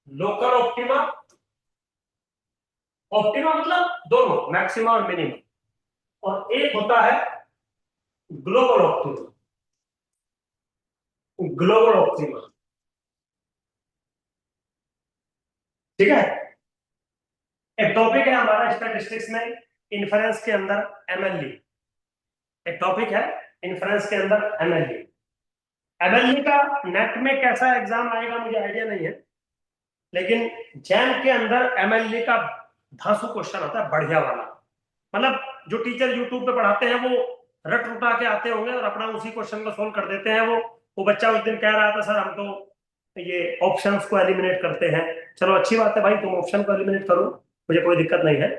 लोकल ऑप्टिमा। ऑप्टिमा मतलब दोनों, मैक्सिमा और मिनिमा। और एक होता है ग्लोबल ऑप्टिमा। ग्लोबल ऑप्टिमा, ठीक है। एक टॉपिक है हमारा स्टैटिस्टिक्स में, इन्फरेंस के अंदर एमएलई। एक टॉपिक है इन्फ्रेंस के अंदर एमएलई। एमएलई का नेट में कैसा एग्जाम आएगा मुझे आइडिया नहीं है, लेकिन जैम के अंदर एमएलई का धांसू क्वेश्चन आता है, बढ़िया वाला। मतलब जो टीचर यूट्यूब पे पढ़ाते हैं वो रट रुटा के आते होंगे और अपना उसी क्वेश्चन को सोल्व कर देते हैं। वो बच्चा उस दिन कह रहा था सर हम तो ये ऑप्शंस को एलिमिनेट करते हैं। चलो अच्छी बात है भाई, तुम ऑप्शन को एलिमिनेट करो, मुझे कोई दिक्कत नहीं है।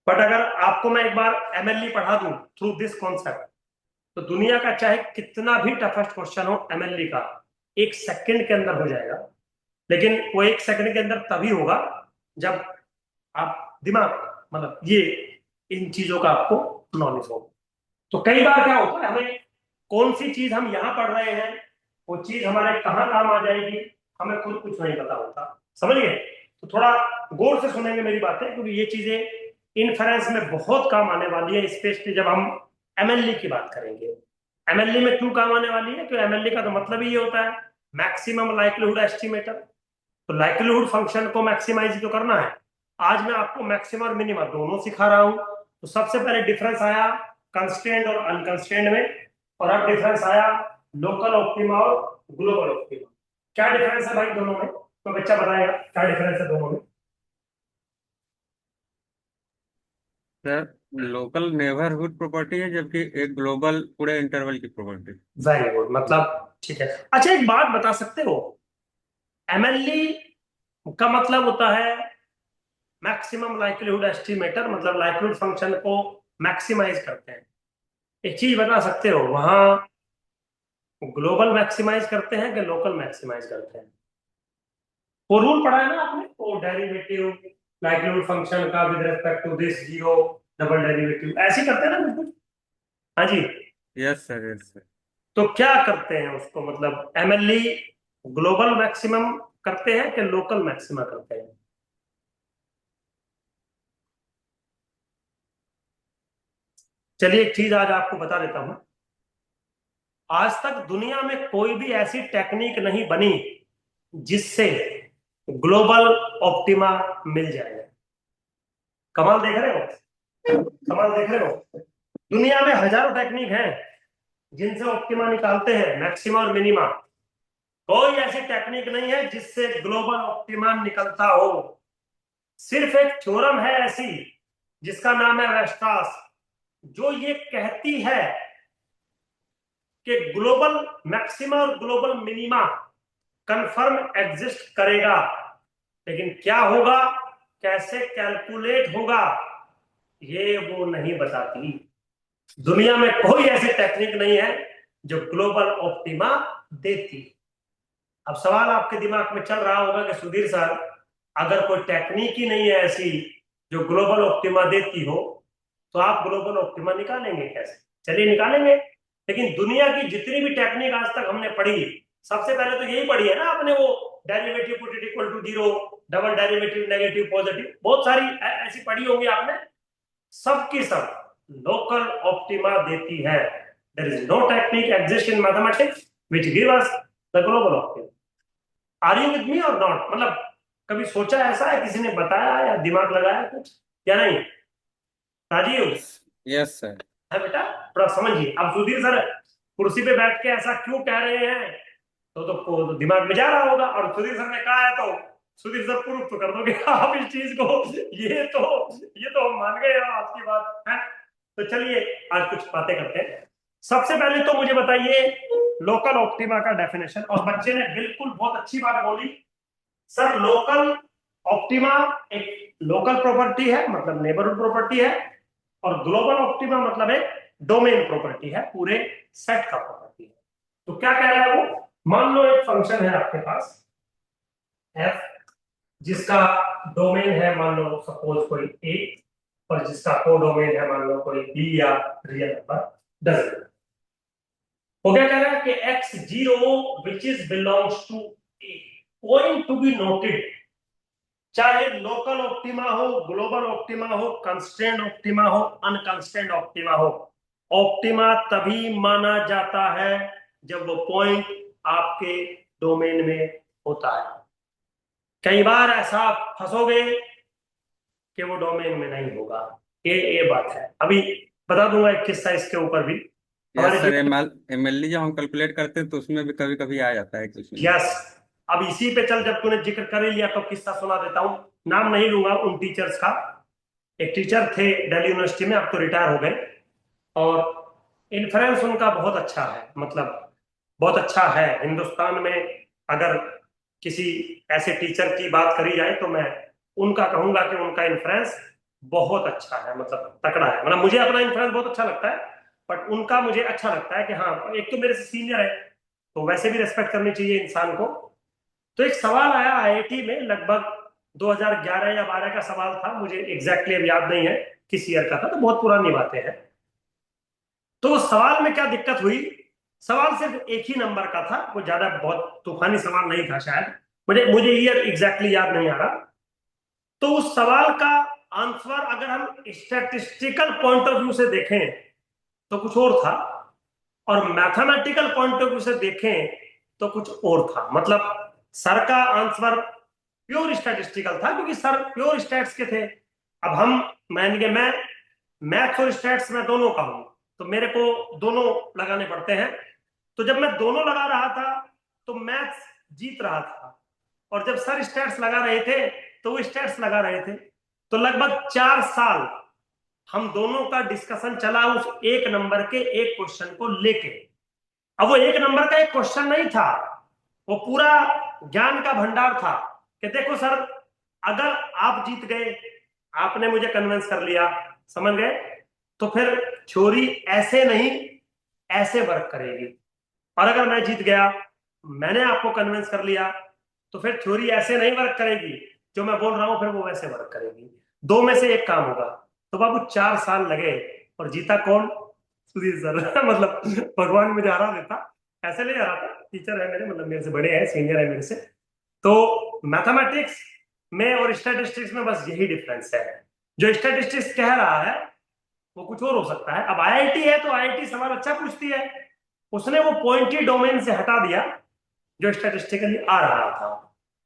बट अगर आपको मैं एक बार एमएलई पढ़ा दूं थ्रू दिस कॉन्सेप्ट, तो दुनिया का चाहे कितना भी टफेस्ट क्वेश्चन हो एमएलई का, 1 सेकंड के अंदर हो जाएगा। लेकिन वो 1 सेकंड के अंदर तभी होगा जब आप दिमाग, मतलब ये इन चीजों का आपको नॉलेज हो। तो कई बार क्या होता है, हमें कौन सी चीज हम यहां पढ़ रहे हैं, वो चीज हमारे कहाँ काम आ जाएगी, हमें खुद कुछ नहीं पता होता। समझिए? तो थोड़ा गौर से सुनेंगे मेरी बातें, क्योंकि ये चीजें इन्फ्रेंस में बहुत काम आने वाली है, स्पेशली जब हम एमएलई की बात करेंगे। एमएलई में क्यों काम आने वाली है? तो एमएलई का तो मतलब ही ये होता है मैक्सिमम लाइक्लीहुड एस्टिमेटर। तो लाइक्लीहुड फंक्शन को मैक्सिमाइज तो करना है। आज मैं आपको मैक्सिमम और मिनिमम दोनों सिखा रहा हूं। तो सबसे पहले डिफरेंस आया कंस्ट्रेंट और अनकंस्ट्रेंट में, और अब डिफरेंस आया लोकल ऑप्टिमा और ग्लोबल ऑप्टिमा। क्या डिफरेंस है भाई दोनों में? तो बच्चा बताएगा क्या डिफरेंस है दोनों में। सर लोकल नेबरहुड प्रॉपर्टी है, जबकि एक ग्लोबल पूरे इंटरवल की प्रॉपर्टी। वेरी गुड, मतलब ठीक है। अच्छा एक बात बता सकते हो, एमएलई का मतलब होता है मैक्सिमम लाइक्लीहुड एस्टिमेटर, मतलब लाइक्लीहुड फंक्शन को मैक्सिमाइज करते हैं। एक चीज बता सकते हो, वहां ग्लोबल मैक्सिमाइज करते हैं कि लोकल मैक्सिमाइज करते हैं? वो रूल पढ़ा है ना आपने, वो डेरिवेटिव लाइक्लीहुड फंक्शन का with respect to this zero double derivative, ऐसे ही करते हैं ना बिल्कुल। हाँ जी। Yes sir, yes sir. तो क्या करते हैं उसको, मतलब एमएलई ग्लोबल मैक्सिमम करते हैं कि लोकल मैक्सिमा करते हैं? चलिए एक चीज आज आपको बता देता हूं। आज तक दुनिया में कोई भी ऐसी टेक्निक नहीं बनी जिससे ग्लोबल ऑप्टिमा मिल जाए। कमाल देख रहे हो, कमाल देख रहे हो। दुनिया में हजारों टेक्निक हैं जिनसे ऑप्टिमा निकालते हैं, मैक्सिमा और मिनिमा। कोई ऐसी टेक्निक नहीं है जिससे ग्लोबल ऑप्टिमा निकलता हो। सिर्फ एक थ्योरम है ऐसी जिसका नाम है वेस्टास, जो ये कहती है कि ग्लोबल मैक्सिमा और ग्लोबल मिनिमा कंफर्म एग्जिस्ट करेगा, लेकिन क्या होगा, कैसे कैलकुलेट होगा, ये वो नहीं बताती। दुनिया में कोई ऐसी टेक्निक नहीं है जो ग्लोबल ऑप्टिमा देती। अब सवाल आपके दिमाग में चल रहा होगा कि सुधीर सर, अगर कोई टेक्निक ही नहीं है ऐसी जो ग्लोबल ऑप्टिमा देती हो, तो आप ग्लोबल ऑप्टिमा निकालेंगे कैसे? चलिए निकालेंगे, लेकिन दुनिया की जितनी भी टेक्निक आज तक हमने पढ़ी, सबसे पहले तो यही पढ़ी है ना आपने, वो derivative put it equal to zero, double derivative, negative, positive, बहुत सारी ऐसी पढ़ी होंगी आपने। सबकी सब लोकल ऑप्टिमा देती है। There is no technique exist in mathematics which give us the global optima. Are you with me और नॉट? मतलब कभी सोचा ऐसा है, किसी ने बताया या दिमाग लगाया कुछ, क्या नहीं? Rajeev, yes sir. है बेटा, थोड़ा समझिए। अब सुधीर सर कुर्सी पे बैठ के ऐसा क्यों कह रहे हैं, तो दिमाग में जा रहा होगा, और सुधीर सर ने कहा है तो सुधीर सर प्रूफ तो कर दोगे आप इस चीज को। ये तो हम मान गए आपकी बात है। तो चलिए आज कुछ बातें करते हैं। सबसे पहले तो मुझे बताइए लोकल ऑप्टिमा का डेफिनेशन। और बच्चे ने बिल्कुल बहुत अच्छी बात बोली, सर लोकल ऑप्टिमा एक लोकल प्रॉपर्टी है, मतलब नेबरहुड प्रॉपर्टी है, और ग्लोबल ऑप्टिमा मतलब एक डोमेन प्रॉपर्टी है, पूरे सेट का प्रॉपर्टी है। तो क्या कह रहा है वो? मान लो एक फंक्शन है आपके पास f, जिसका डोमेन है मान लो सपोज कोई a, और जिसका कोडोमेन है मान लो कोई b या रियल नंबर डजन। वो क्या कह रहा है कि x0 which is belongs to a, point to be noted, चाहे लोकल ऑप्टिमा हो, ग्लोबल ऑप्टिमा हो, कंस्ट्रेंट ऑप्टिमा हो, अनकंस्ट्रेंट ऑप्टिमा हो, ऑप्टिमा तभी माना जाता है जब वो पॉइंट आपके डोमेन में होता है। कई बार ऐसा फंसोगे कि वो डोमेन में नहीं होगा, ये बात है। अभी बता दूंगा एक किस्सा इसके ऊपर भी। यस सर, एमएलई जब हम कैलकुलेट करते हैं तो उसमें भी कभी कभी आ जाता है कुछ। यस, अब इसी पे चल, जब तूने जिक्र कर ही लिया तो किस्सा सुना देता हूं। नाम नहीं लूंगा उन टीचर्स का। एक टीचर थे दिल्ली यूनिवर्सिटी में, अब तो रिटायर हो गए, और इन्फ्लुएंस उनका बहुत अच्छा है, मतलब बहुत अच्छा है। हिंदुस्तान में अगर किसी ऐसे टीचर की बात करी जाए तो मैं उनका कहूंगा कि उनका इन्फ्लुएंस बहुत अच्छा है, मतलब तकड़ा है। मतलब मुझे अपना इन्फ्लुएंस बहुत अच्छा लगता है, बट उनका मुझे अच्छा लगता है कि हाँ, एक तो मेरे से सीनियर है तो वैसे भी रेस्पेक्ट करनी चाहिए इंसान को। तो एक सवाल आया आईआईटी में, लगभग 2011 या 12 का सवाल था, मुझे एग्जैक्टली अब याद नहीं है किस ईयर का था, तो बहुत पुरानी बातें हैं। तो सवाल में क्या दिक्कत हुई, सवाल सिर्फ एक ही नंबर का था, वो ज्यादा बहुत तूफानी सवाल नहीं था शायद, मुझे ईयर एग्जैक्टली याद नहीं आ रहा। तो उस सवाल का आंसर अगर हम स्टैटिस्टिकल पॉइंट ऑफ व्यू से देखें तो कुछ और था, और मैथमेटिकल पॉइंट ऑफ व्यू से देखें तो कुछ और था। मतलब सर का आंसर प्योर स्टैटिस्टिकल था, क्योंकि सर प्योर स्टैट्स के थे। अब मैं मैथ्स और स्टैट्स में दोनों का हूं, तो मेरे को दोनों लगाने पड़ते हैं। तो जब मैं दोनों लगा रहा था तो मैथ्स जीत रहा था, और जब सर स्टैट्स लगा रहे थे तो वो स्टैट्स लगा रहे थे। तो लगभग 4 साल हम दोनों का डिस्कशन चला उस एक नंबर के एक क्वेश्चन को लेके। अब वो एक नंबर का एक क्वेश्चन नहीं था, वो पूरा ज्ञान का भंडार था कि देखो सर, अगर आप जीत गए, आपने मुझे कन्विंस कर लिया, समझ गए, तो फिर थ्योरी ऐसे नहीं ऐसे वर्क करेगी। और अगर मैं जीत गया, मैंने आपको कन्विंस कर लिया, तो फिर थ्योरी ऐसे नहीं वर्क करेगी, जो मैं बोल रहा हूं फिर वो वैसे वर्क करेगी। दो में से एक काम होगा। तो बाबू 4 साल लगे, और जीता कौन? सुधीर सर। मतलब भगवान मुझे हरा देता, ऐसे नहीं हरा था, टीचर है मेरे, मतलब मेरे से बड़े हैं, सीनियर है मेरे से। तो मैथमेटिक्स में और स्टैटिस्टिक्स में बस यही डिफरेंस है। जो स्टैटिस्टिक्स कह रहा है वो कुछ और हो सकता है। अब आईआईटी है तो आईआईटी सवाल अच्छा पूछती है, उसने वो पॉइंट ही डोमेन से हटा दिया जो स्टैटिस्टिकली आ रहा था।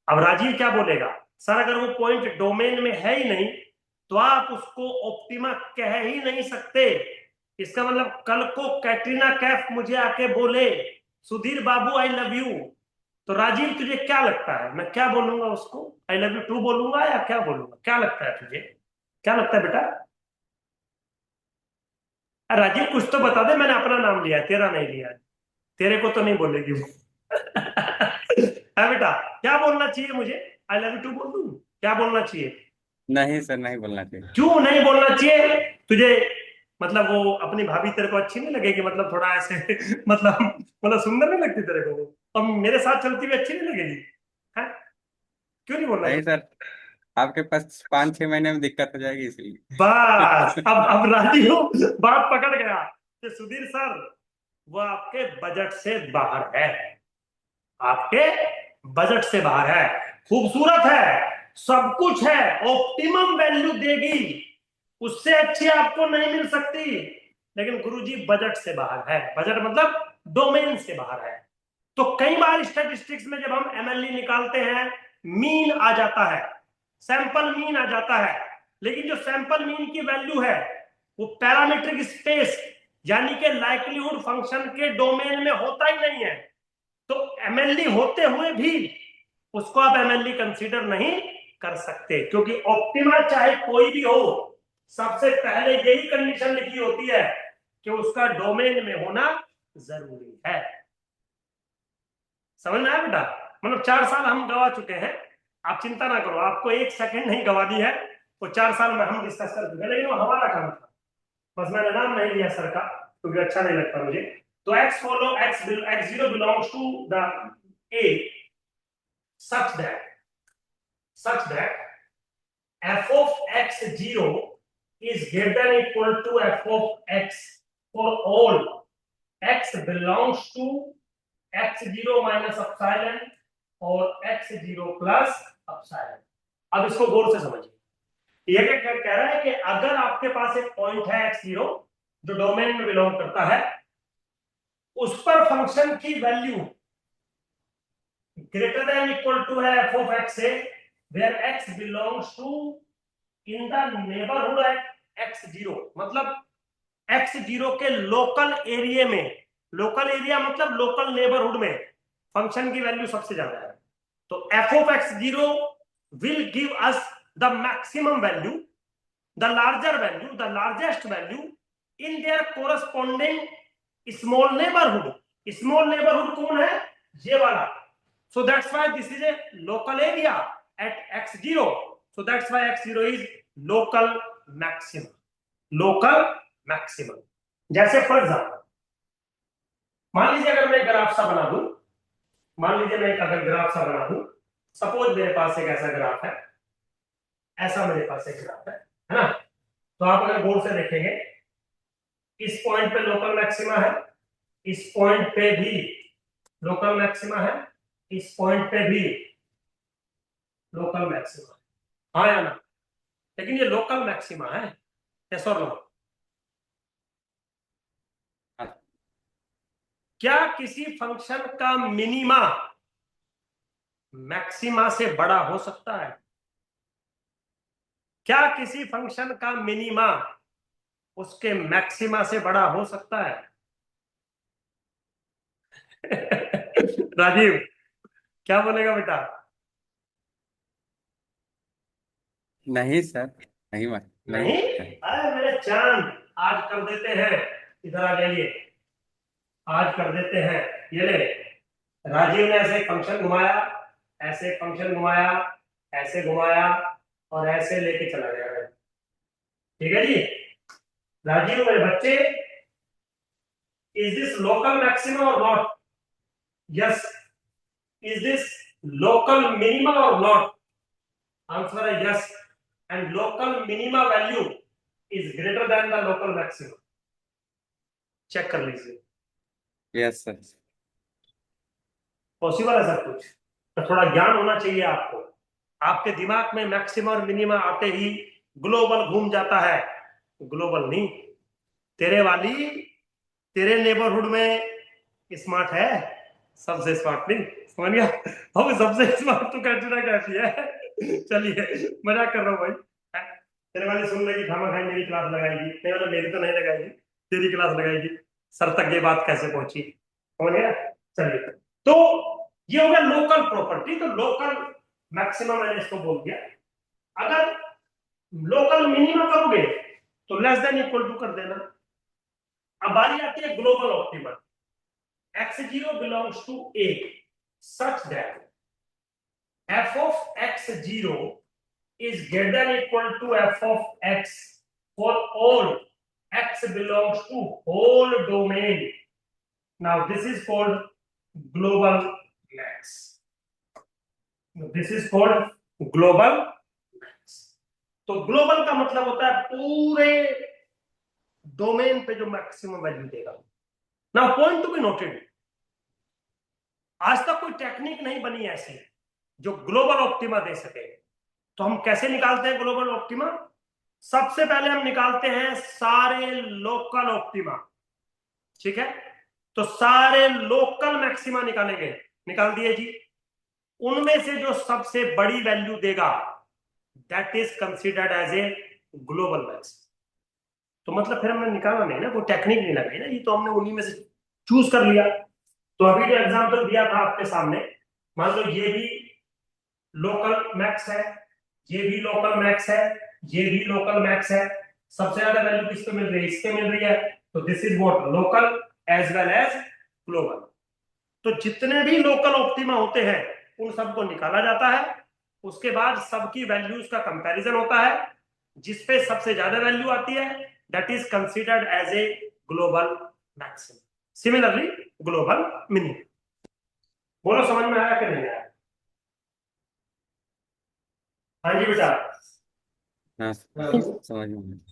अब राजीव क्या बोलेगा, सर अगर वो पॉइंट डोमेन में है ही नहीं तो आप उसको ऑप्टिमा कह ही नहीं सकते। इसका मतलब कल को कैटरीना कैफ मुझे आके बोले सुधीर बाबू आई लव यू, तो राजीव तुझे क्या लगता है मैं क्या बोलूंगा उसको, आई लव यू टू बोलूंगा या क्या बोलूंगा, क्या लगता है तुझे, क्या लगता है बेटा? राजीव कुछ तो बता दे, मैंने अपना नाम लिया है तेरा नहीं लिया है, तेरे को तो नहीं बोलेगी वो। है बेटा, क्या बोलना चाहिए मुझे, आई लव यू टू बोल दूं, क्या बोलना चाहिए? नहीं सर, नहीं बोलना चाहिए। क्यों नहीं बोलना चाहिए तुझे? मतलब वो अपनी भाभी तेरे को अच्छी नहीं लगेगी, मतलब थोड़ा ऐसे मतलब सुंदर नहीं लगती तेरे को वो, और मेरे साथ चलती हुई अच्छी नहीं लगेगी है? क्यों नहीं बोलना नहीं चाहिए? सर, आपके पास 5-6 महीने में दिक्कत हो जाएगी इसलिए। बस अब राजीव बात पकड़ गया कि सुधीर सर वो आपके बजट से बाहर है, आपके बजट से बाहर है, खूबसूरत है, सब कुछ है, ऑप्टिमम वैल्यू देगी, उससे अच्छी आपको नहीं मिल सकती, लेकिन गुरुजी बजट से बाहर है। बजट मतलब डोमेन से बाहर है। तो कई बार स्टैटिस्टिक्स में जब हम एमएलई निकालते हैं मीन आ जाता है, सैंपल मीन आ जाता है, लेकिन जो सैंपल मीन की वैल्यू है वो पैरामीट्रिक स्पेस यानी कि लाइक्लीहुड फंक्शन के डोमेन में होता ही नहीं है। तो एमएलई होते हुए भी उसको आप एमएलई कंसीडर नहीं कर सकते, क्योंकि ऑप्टिमा चाहे कोई भी हो सबसे पहले यही कंडीशन लिखी होती है कि उसका डोमेन में होना जरूरी है। समझ में आया बेटा? मतलब 4 साल हम गवा चुके हैं, आप चिंता ना करो, आपको 1 सेकंड नहीं गवा दी है, वो 4 साल में हम डिस्कस कर चुके हैं, लेकिन वो हमारा काम था, बस मैंने नाम नहीं लिया सर का क्योंकि अच्छा नहीं लगता मुझे। तो x follow x0 belongs to the A such that f of x0 is greater than equal to f of x for all x belongs to x0 minus epsilon और x0 plus epsilon। अब इसको गौर से समझिए, ये क्या कह रहा है कि अगर आपके पास एक पॉइंट है x0 जो डोमेन में बिलोंग करता है, उस पर फंक्शन की value greater than equal to है f of x से, where x belongs to in the neighborhood at x0, मतलब x0 के लोकल एरिया में, लोकल एरिया मतलब लोकल नेबरहुड में फंक्शन की वैल्यू सबसे ज्यादा है, तो f of x0 will give us the maximum value, the larger value, the largest value in their corresponding small neighborhood। small neighborhood कौन है? ये वाला। so that's why this is a local area at x0, so that's why x0 is local maximum, local maximum। जैसे फॉर एग्जाम्पल मान लीजिए अगर मैं ग्राफ सा बना दूं, मान लीजिए मैं अगर ग्राफ सा बना दूं, सपोज मेरे पास एक ऐसा ग्राफ है, ऐसा मेरे पास एक ग्राफ है ना? तो आप अगर गौर से देखेंगे इस पॉइंट पे लोकल मैक्सिमा है, इस पॉइंट पे भी लोकल मैक्सिमा है, इस पॉइंट पे भी लोकल मैक्सिमा है, हाँ या ना? लेकिन ये लोकल मैक्सिमा है, यस और नो? क्या किसी फंक्शन का मिनिमा मैक्सिमा से बड़ा हो सकता है? क्या किसी फंक्शन का मिनिमा उसके मैक्सिमा से बड़ा हो सकता है? राजीव क्या बोलेगा बेटा? नहीं सर, नहीं बात नहीं? अरे मेरे चांद, आज कर देते हैं, इधर आ जाइए, आज कर देते हैं। ये ले, राजीव ने ऐसे फंक्शन घुमाया, ऐसे फंक्शन घुमाया, ऐसे घुमाया और ऐसे लेके चला गया। ठीक है जी राजीव मेरे बच्चे, इज दिस लोकल मैक्सिमम और not? Yes. Is this local minimum और नॉट? आंसर है yes, and local minima value is greater than the local maximum. Check कर लीजिए, यस सर। पॉसिबल है सब कुछ, तो थोड़ा ज्ञान होना चाहिए आपको। आपके दिमाग में मैक्सिमम और मिनिमा आते ही ग्लोबल घूम जाता है, ग्लोबल नहीं, तेरे वाली तेरे नेबरहुड में स्मार्ट है, सबसे स्मार्ट नहीं, समझ गया? अब सबसे स्मार्ट तो कैटरीना कैफ ही है। चलिए मजाक कर रहा हूँ भाई, तेरे वाली सुन लेगी खामा खाई मेरी क्लास लगाएगी, नहीं मतलब मेरी तो नहीं लगाएगी, तेरी क्लास लगाएगी। सर तक ये बात कैसे पहुंची, समझ गया? चलिए, तो ये हो गया लोकल प्रॉपर्टी। तो लोकल मैक्सिमम मैंने इसको बोल दिया। अगर लोकल मिनिमम करोगे तो लेस देन इक्वल टू कर देना। अब बारी आती है global optimum. x0 belongs to A such that f of x0 is greater than equal to f of x for all x belongs to whole domain. Now this is called global max. This is called global max. तो ग्लोबल का मतलब होता है पूरे डोमेन पे जो मैक्सिमम वैल्यू देगा। Now point to be noted, आज तक कोई टेक्निक नहीं बनी ऐसी जो ग्लोबल ऑप्टिमा दे सके। तो हम कैसे निकालते हैं ग्लोबल ऑप्टिमा? सबसे पहले हम निकालते हैं सारे लोकल ऑप्टिमा, ठीक है? तो सारे लोकल मैक्सिमा निकालेंगे, निकाल दिए जी। उनमें से जो सबसे बड़ी वैल्यू देगा that is considered as a global max. तो मतलब फिर हमने निकाला नहीं ना, कोई टेक्निक नहीं लगाई ना, ये तो हमने उन्हीं में से चूज कर लिया। तो अभी जो एग्जांपल दिया था आपके सामने, मान लो ये भी लोकल मैक्स है, ये भी लोकल मैक्स है, ये भी लोकल मैक्स है। सबसे ज्यादा वैल्यू किस पे मिल रही है? इस पे मिल रही है। तो this is what local as well as global. तो जितने भी लोकल ऑप्टिमा होते हैं उन सबको निकाला जाता है। उसके बाद सबकी वैल्यूज का कंपैरिजन होता है, जिसपे सबसे ज्यादा वैल्यू आती है that is considered as a global maximum, similarly global minimum. बोलो समझ में आया कि नहीं आया? हाँ जी बेटा। हाँ समझ में आया।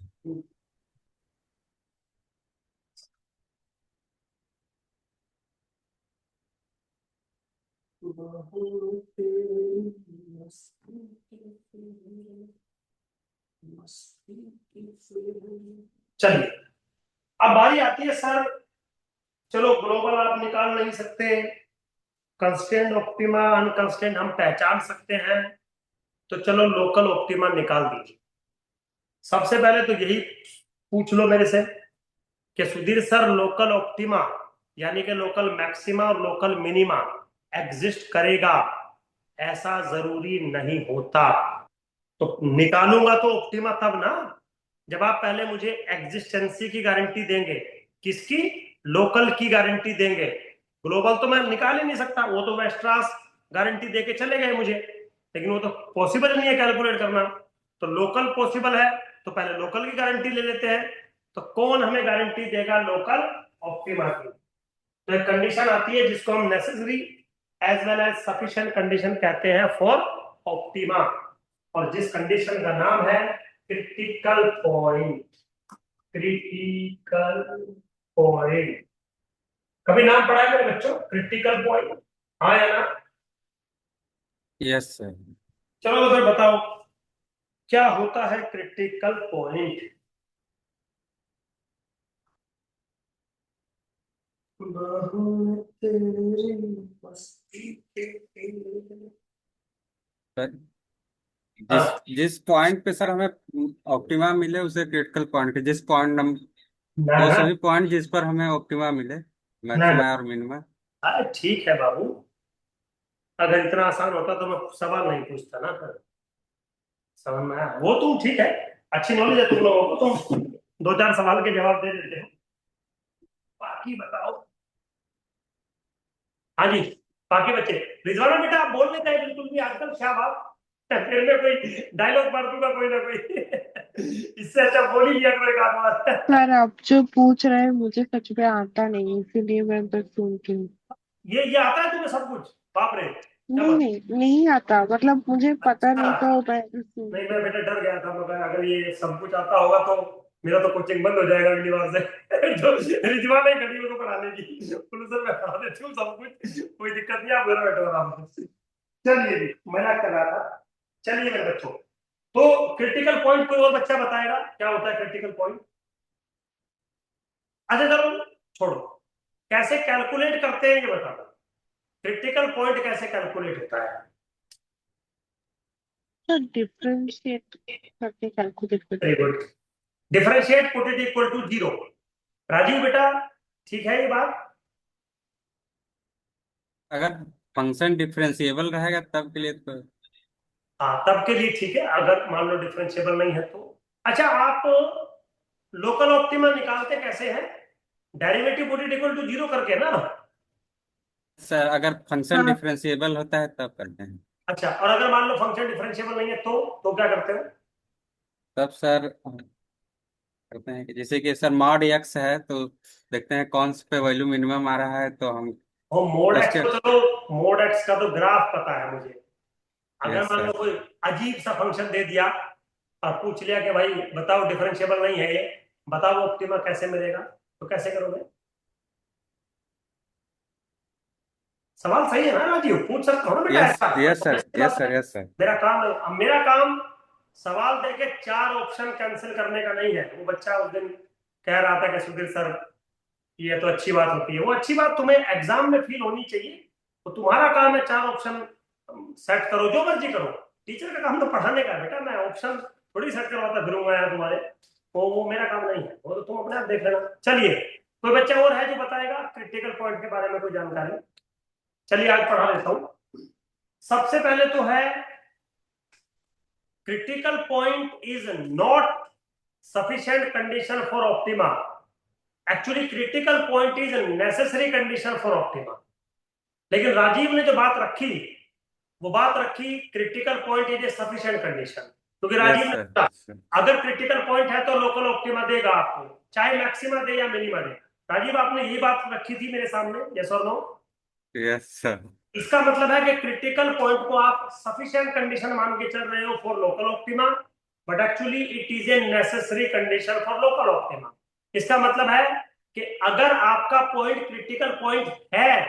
चलिए, अब बारी आती है सर, चलो ग्लोबल आप निकाल नहीं सकते, कंस्टेंट ऑप्टिमा अनकंस्टेंट हम पहचान सकते हैं, तो चलो लोकल ऑप्टिमा निकाल दीजिए। सबसे पहले तो यही पूछ लो मेरे से कि सुधीर सर लोकल ऑप्टिमा यानी कि लोकल मैक्सिमा और लोकल मिनिमा एग्जिस्ट करेगा, ऐसा जरूरी नहीं होता। तो निकालूंगा तो ऑप्टिमा तब ना जब आप पहले मुझे एग्जिस्टेंसी की गारंटी देंगे। किसकी? लोकल की गारंटी देंगे। ग्लोबल तो मैं निकाल ही नहीं सकता, वो तो वेस्ट्रास गारंटी देके चले गए मुझे, लेकिन वो तो पॉसिबल नहीं है कैलकुलेट करना। तो लोकल पॉसिबल है, तो पहले लोकल की गारंटी ले लेते हैं। तो कौन हमें गारंटी देगा लोकल ऑप्टिमा की? तो एक कंडीशन आती है जिसको हम necessary as well as sufficient condition कहते हैं फॉर ऑप्टिमा, और जिस कंडीशन का नाम है क्रिटिकल पॉइंट। क्रिटिकल पॉइंट कभी नाम पढ़ा है मेरे बच्चों? क्रिटिकल पॉइंट, हाँ या ना? Yes sir. चलो तो फिर बताओ क्या होता है क्रिटिकल पॉइंट? सर जिस जिस पॉइंट पे सर हमें ऑप्टिमा मिले उसे क्रिटिकल पॉइंट, जिस पॉइंट हम ना वो ना सभी पॉइंट जिस पर हमें ऑप्टिमा मिले, ना मैक्सिमा और मिनिमा। ठीक है बाबू, अगर इतना आसान होता तो मैं सवाल नहीं पूछता ना सर। समझ में आया? वो तुम ठीक है, अच्छी नॉलेज है तुम लोगों को, तुम दो चार सवाल के जवाब दे देते हो। बाकी बताओ। हाँ जी, बाकी बच्चे रिजवाना बेटा आप बोल नहीं चाहिए बिल्कुल भी आजकल, क्या बात? फिर मैं कोई डायलॉग मार दूंगा कोई ना कोई। इससे अच्छा बोल ही लिया करो एक आध बार। सर आप जो पूछ रहे हैं मुझे सच में आता नहीं, इसीलिए मैं बस सुनती हूँ। ये आता है तुम्हें सब कुछ? बाप रे, क्या नहीं बात। नहीं नहीं आता, मतलब मुझे पता नहीं अच्छा, तो मैं नहीं मैं बेटा डर गया था, मैं अगर ये सब कुछ आता होगा तो मेरा तो कोचिंग बंद हो जाएगा अगली बार से। जो रिजवाना ही खड़ी को पढ़ा लेगी, बोलो सर मैं पढ़ा देती हूँ सब कुछ, कोई दिक्कत नहीं, आप घर बैठो आराम से। चलिए जी, मजाक कर रहा था। चलिए मेरे बच्चों, तो क्रिटिकल पॉइंट कोई और बच्चा बताएगा क्या होता है क्रिटिकल पॉइंट? अच्छा चलो छोड़ो, कैसे कैलकुलेट करते हैं ये बता दो, क्रिटिकल पॉइंट कैसे कैलकुलेट होता है? तो डिफरेंशिएट करके कैलकुलेट करते very good, differentiate put it equal to 0। Rajeev बेटा ठीक है ये बात? अगर फंक्शन डिफरेंशिएबल रहेगा तब के लिए तो हाँ तब के लिए ठीक है, अगर मान लो डिफरेंशिएबल नहीं है तो। अच्छा आप लोकल ऑप्टिमा निकालते कैसे हैं? Derivative put it equal to 0 करके ना। सर अगर फंक्शन हाँ डिफरेंशिएबल होता है तब करते हैं। अच्छा, और अगर मान लो फंक्शन डिफरेंशिएबल नहीं है तो क्या करते हैं? तब सर करते हैं कि जैसे कि सर मॉड एक्स है तो देखते हैं कौन से पे वैल्यू मिनिमम आ रहा है तो हम वो मोड एक्स उसके। तो चलो, मोड एक्स का तो ग्राफ पता है मुझे। अगर यस मान लो सर। कोई अजीब सा फंक्शन दे दिया और पूछ लिया कि भाई बताओ डिफरेंशिएबल नहीं है ये, बताओ ऑप्टिमा कैसे मिलेगा, तो कैसे करोगे? सवाल सही है ना राजीव, पूछ सकते हो ना बेटा यस ऐसा? यस सर ऐसी यस बात सर है। Yes sir. मेरा काम है, अब मेरा काम सवाल देके 4 ऑप्शन कैंसिल करने का नहीं है। वो बच्चा उस दिन कह रहा था कि सुधीर सर ये तो अच्छी बात होती है, वो अच्छी बात तुम्हें एग्जाम में फील होनी चाहिए। तो तुम्हारा काम है 4 ऑप्शन सेट करो, जो मर्जी करो। टीचर का काम तो पढ़ाने का है बेटा, मैं ऑप्शन थोड़ी सेट करवाता फिरूंगा यार तुम्हारे, तो वो मेरा काम नहीं है, वो तो तुम अपने आप देख लेना। चलिए कोई बच्चा और है जो बताएगा क्रिटिकल पॉइंट के बारे में कोई जानकारी? चलिए आज पढ़ा देता हूं। सबसे पहले तो है critical point is not sufficient condition for optima. Actually critical point is necessary condition for optima. लेकिन राजीव ने जो बात रखी वो बात रखी critical point is a sufficient condition, क्योंकि राजीव यस ने सर कहा, यस सर। अगर क्रिटिकल पॉइंट है तो लोकल ऑप्टिमा देगा आपको, चाहे मैक्सिमा दे या मिनिमा दे। राजीव आपने ये बात रखी थी मेरे सामने, यस और नो? Yes sir. इसका मतलब है कि क्रिटिकल पॉइंट को आप सफिशिएंट कंडीशन मान के चल रहे हो for local optima, but actually it is a necessary condition for local optima. इसका मतलब है कि अगर आपका पॉइंट क्रिटिकल पॉइंट है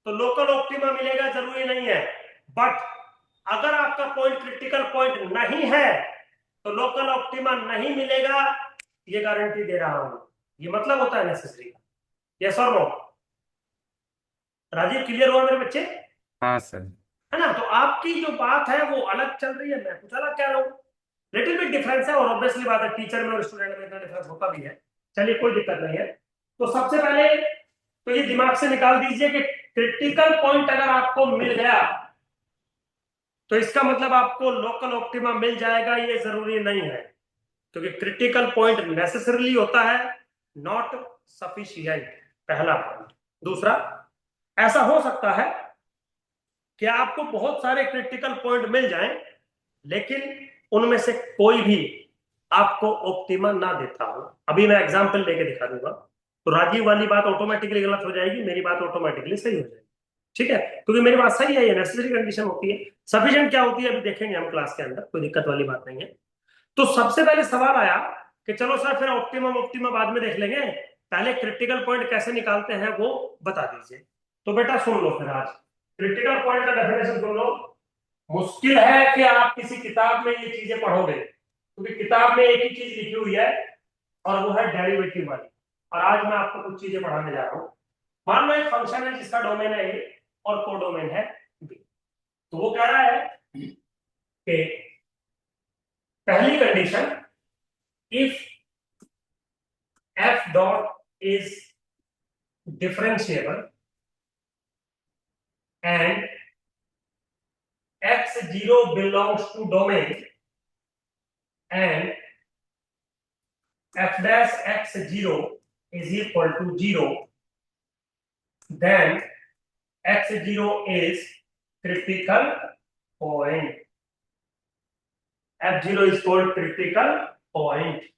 तो लोकल ऑप्टिमा मिलेगा, जरूरी नहीं है। बट अगर आपका पॉइंट क्रिटिकल पॉइंट नहीं है तो लोकल ऑप्टिमा नहीं मिलेगा, ये गारंटी दे रहा हूं। ये मतलब होता है नेसेसरी का, यस और नो? राजीव क्लियर हुआ मेरे बच्चे? हाँ सर। है ना? तो आपकी जो बात है वो अलग चल रही है, मैं कुछ अलग कह रहा हूं। लिटिल बिट डिफरेंस है, और ऑब्वियसली बात है टीचर में और स्टूडेंट में इतना डिफरेंस होता भी है। चलिए कोई दिक्कत नहीं है। तो सबसे पहले तो ये दिमाग से निकाल दीजिए कि क्रिटिकल पॉइंट अगर आपको मिल गया तो इसका मतलब आपको लोकल ऑप्टिमा मिल जाएगा, ये जरूरी नहीं है, क्योंकि क्रिटिकल पॉइंट नेसेसरली होता है, नॉट सफिशिएंट। पहला पॉइंट। दूसरा, ऐसा हो सकता है कि आपको बहुत सारे क्रिटिकल पॉइंट मिल जाएं लेकिन उनमें से कोई भी आपको ऑप्टिमा ना देता हो। अभी मैं एग्जांपल लेके दिखा दूंगा, तो राजीव वाली बात ऑटोमेटिकली गलत हो जाएगी, मेरी बात ऑटोमेटिकली सही हो जाएगी। ठीक है, क्योंकि मेरी बात सही है, ये नेसेसरी कंडीशन होती है। सफिशिएंट क्या होती है अभी देखेंगे हम क्लास के अंदर, कोई दिक्कत वाली बात नहीं है। तो सबसे पहले सवाल आया कि चलो सर फिर ऑप्टिमम ऑप्टिमा बाद में देख लेंगे, पहले क्रिटिकल पॉइंट कैसे निकालते हैं वो बता दीजिए। तो बेटा सुन लो फिर आज क्रिटिकल पॉइंट का डेफिनेशन सुन लो। मुश्किल है कि आप किसी किताब में ये चीजें पढ़ोगे, क्योंकि किताब में एक ही चीज लिखी हुई है और वो है डेरिवेटिव वाली। और आज मैं आपको कुछ चीजें पढ़ाने जा रहा हूं। मान लो एक फंक्शन है जिसका डोमेन है ए और कोडोमेन है बी। तो वो कह रहा है कि पहली condition, if f dot is differentiable and x0 belongs to domain and f dash x0 is equal to 0, then x0 is critical point. f0 is called critical point.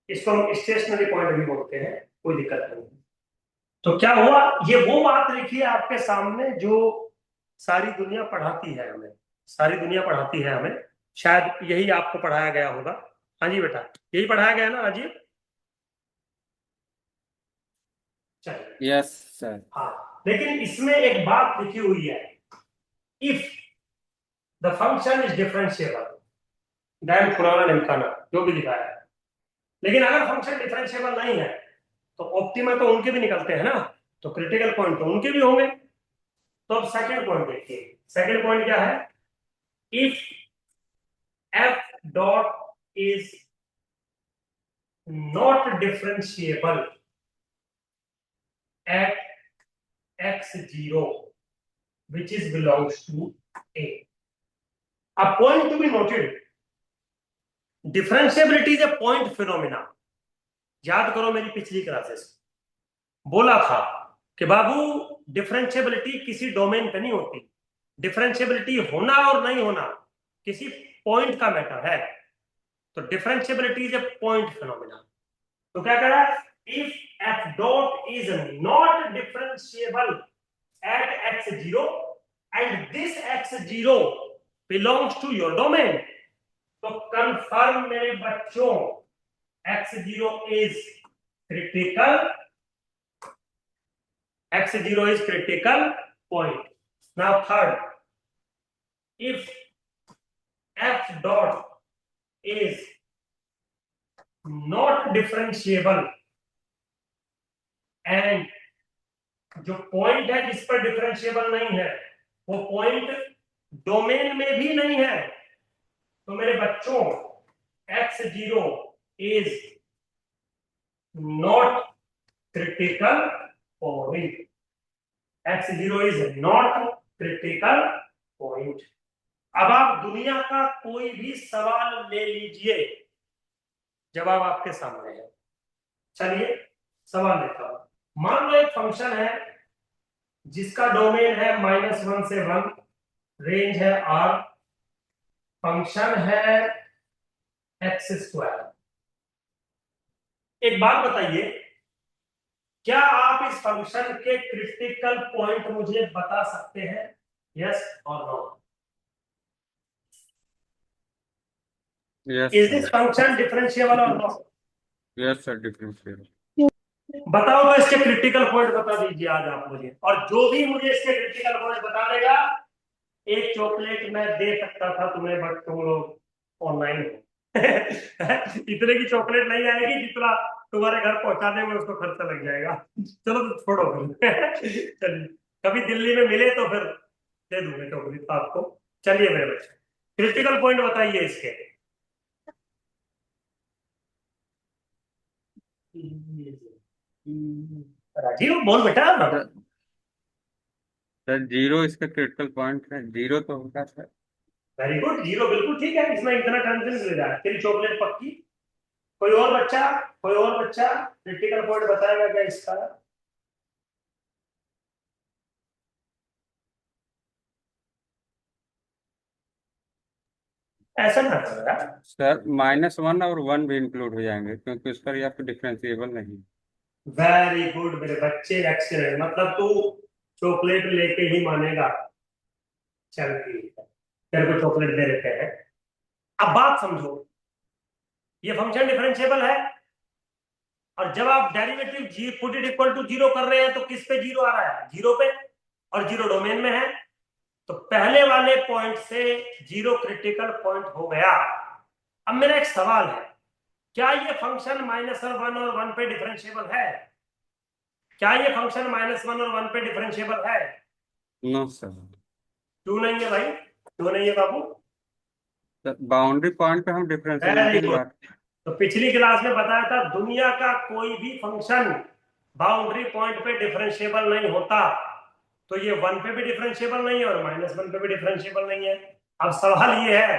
इसको हम स्टेशनरी पॉइंट भी बोलते हैं, कोई दिक्कत नहीं। तो क्या हुआ, ये वो बात लिखी है आपके सामने जो सारी दुनिया पढ़ाती है हमें, सारी दुनिया पढ़ाती है हमें, शायद यही आपको पढ़ाया गया होगा। हाँ जी बेटा, यही पढ़ाया गया ना राजीव? चलिए यस सर। हाँ, लेकिन इसमें एक बात लिखी हुई है, if the function is differentiable then फलाना ढिमकाना, जो भी लिखा है। लेकिन अगर फंक्शन डिफरेंशिएबल नहीं है तो ऑप्टिमा तो उनके भी निकलते हैं ना, तो क्रिटिकल पॉइंट तो उनके भी होंगे। तो अब सेकंड पॉइंट देखिए, सेकंड पॉइंट क्या है, if f dot is not differentiable at x0 which is belongs to A. A point to be noted, differentiability is a point phenomena. याद करो मेरी पिछली क्लासेस, बोला था कि बाबू डिफरेंशिएबिलिटी किसी डोमेन पे नहीं होती, डिफरेंशिएबिलिटी होना और नहीं होना किसी पॉइंट का मैटर है। तो differentiability is a point phenomena. तो क्या कह रहा है, if f dot is not differentiable at x0 and this x0 belongs to your domain, तो कंफर्म मेरे बच्चों x0 is critical, x0 is critical point. Now third, if f dot is not differentiable and जो पॉइंट है जिस पर डिफरेंशिएबल नहीं है वो पॉइंट डोमेन में भी नहीं है, तो मेरे बच्चों x0 is not critical point. x0 is not critical point. अब आप दुनिया का कोई भी सवाल ले लीजिए, जवाब आपके सामने है। चलिए सवाल लेता हूं। मान लो एक फंक्शन है जिसका डोमेन है -1 से 1, रेंज है r, फंक्शन है x²। एक बात बताइए, क्या आप इस फंक्शन के क्रिटिकल पॉइंट मुझे बता सकते हैं, यस और no? Yes is this function differentiable और नो? Yes sir, differentiable. बताओ तो इसके क्रिटिकल पॉइंट बता दीजिए आज आप मुझे, और जो भी मुझे इसके क्रिटिकल पॉइंट बता देगा एक चॉकलेट मैं दे सकता था तुम्हें, बट तुम लोग ऑनलाइन इतने की चॉकलेट नहीं आएगी जितना तुम्हारे घर पहुंचाने में उसको खर्चा लग जाएगा। चलो तो छोड़ो चलिए, कभी दिल्ली में मिले तो फिर दे दूंगे चॉकलेट आपको। चलिए मेरे बच्चे, क्रिटिकल पॉइंट बताइए इसके। राजीव बोल बेटा। सर 0 इसका क्रिटिकल पॉइंट है, 0 तो होगा सर। वेरी गुड, 0 बिल्कुल ठीक है, इसमें इतना टेंशन ले रहा है, तेरी चॉकलेट पक्की। कोई और बच्चा, कोई और बच्चा क्रिटिकल पॉइंट बताएगा क्या इसका? ऐसा ना करो यार। सर -1 और 1 भी इंक्लूड हो जाएंगे क्योंकि उस पर या तो डिफरेंशिएबल नहीं। वेरी गुड मेरे बच्चे, एक्सीलेंट, मतलब तू चॉकलेट लेके ही मानेगा। चल ठीक है, तेरे को चॉकलेट दे देते हैं। अब बात समझो, ये फंक्शन डिफरेंशिएबल है और जब आप derivative put it equal to 0 कर रहे हैं तो किस पे 0 आ रहा है? 0 पे, और 0 डोमेन में है, तो पहले वाले पॉइंट से 0 क्रिटिकल पॉइंट हो गया। अब मेरा एक सवाल है, क्या ये फंक्शन -1 और 1 पे डिफरेंशिएबल है? क्या ये फंक्शन -1 और 1 पे डिफरेंशिएबल है? No sir. क्यों नहीं है भाई, क्यों नहीं है बाबू? बाउंड्री पॉइंट पे हम डिफरेंशिएबिलिटी की बात। तो पिछली क्लास में बताया था, दुनिया का कोई भी फंक्शन बाउंड्री पॉइंट पे डिफरेंशिएबल नहीं होता। तो ये 1 पे भी डिफरेंशिएबल नहीं है और -1 पे भी डिफरेंशिएबल नहीं है। अब सवाल ये है,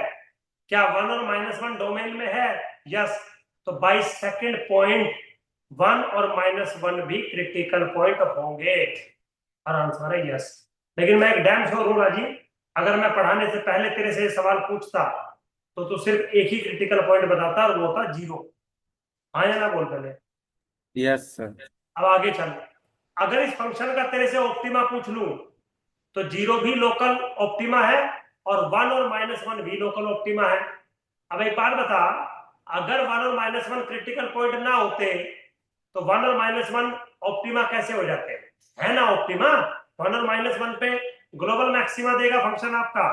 क्या 1 और -1 डोमेन में है? यस। तो बाई सेकंड पॉइंट 1 और -1 भी क्रिटिकल पॉइंट होंगे, और आंसर है यस। लेकिन मैं एक डैम श्योर हूं राजी, अगर मैं पढ़ाने से पहले तेरे से सवाल पूछता तो तू सिर्फ एक ही क्रिटिकल पॉइंट बताता और वो होता 0। हाँ या ना बोल पहले। Yes sir. अब आगे चल, अगर इस फंक्शन का तेरे से ऑप्टिमा पूछ लूं तो 0 भी लोकल ऑप्टिमा है और 1 और -1 भी लोकल ऑप्टिमा है। अब एक बात बता, अगर 1 और -1 क्रिटिकल पॉइंट ना होते तो 1 और -1 ऑप्टिमा कैसे हो जाते? है ना ऑप्टिमा। 1 और -1 पे ग्लोबल मैक्सिमा देगा फंक्शन आपका,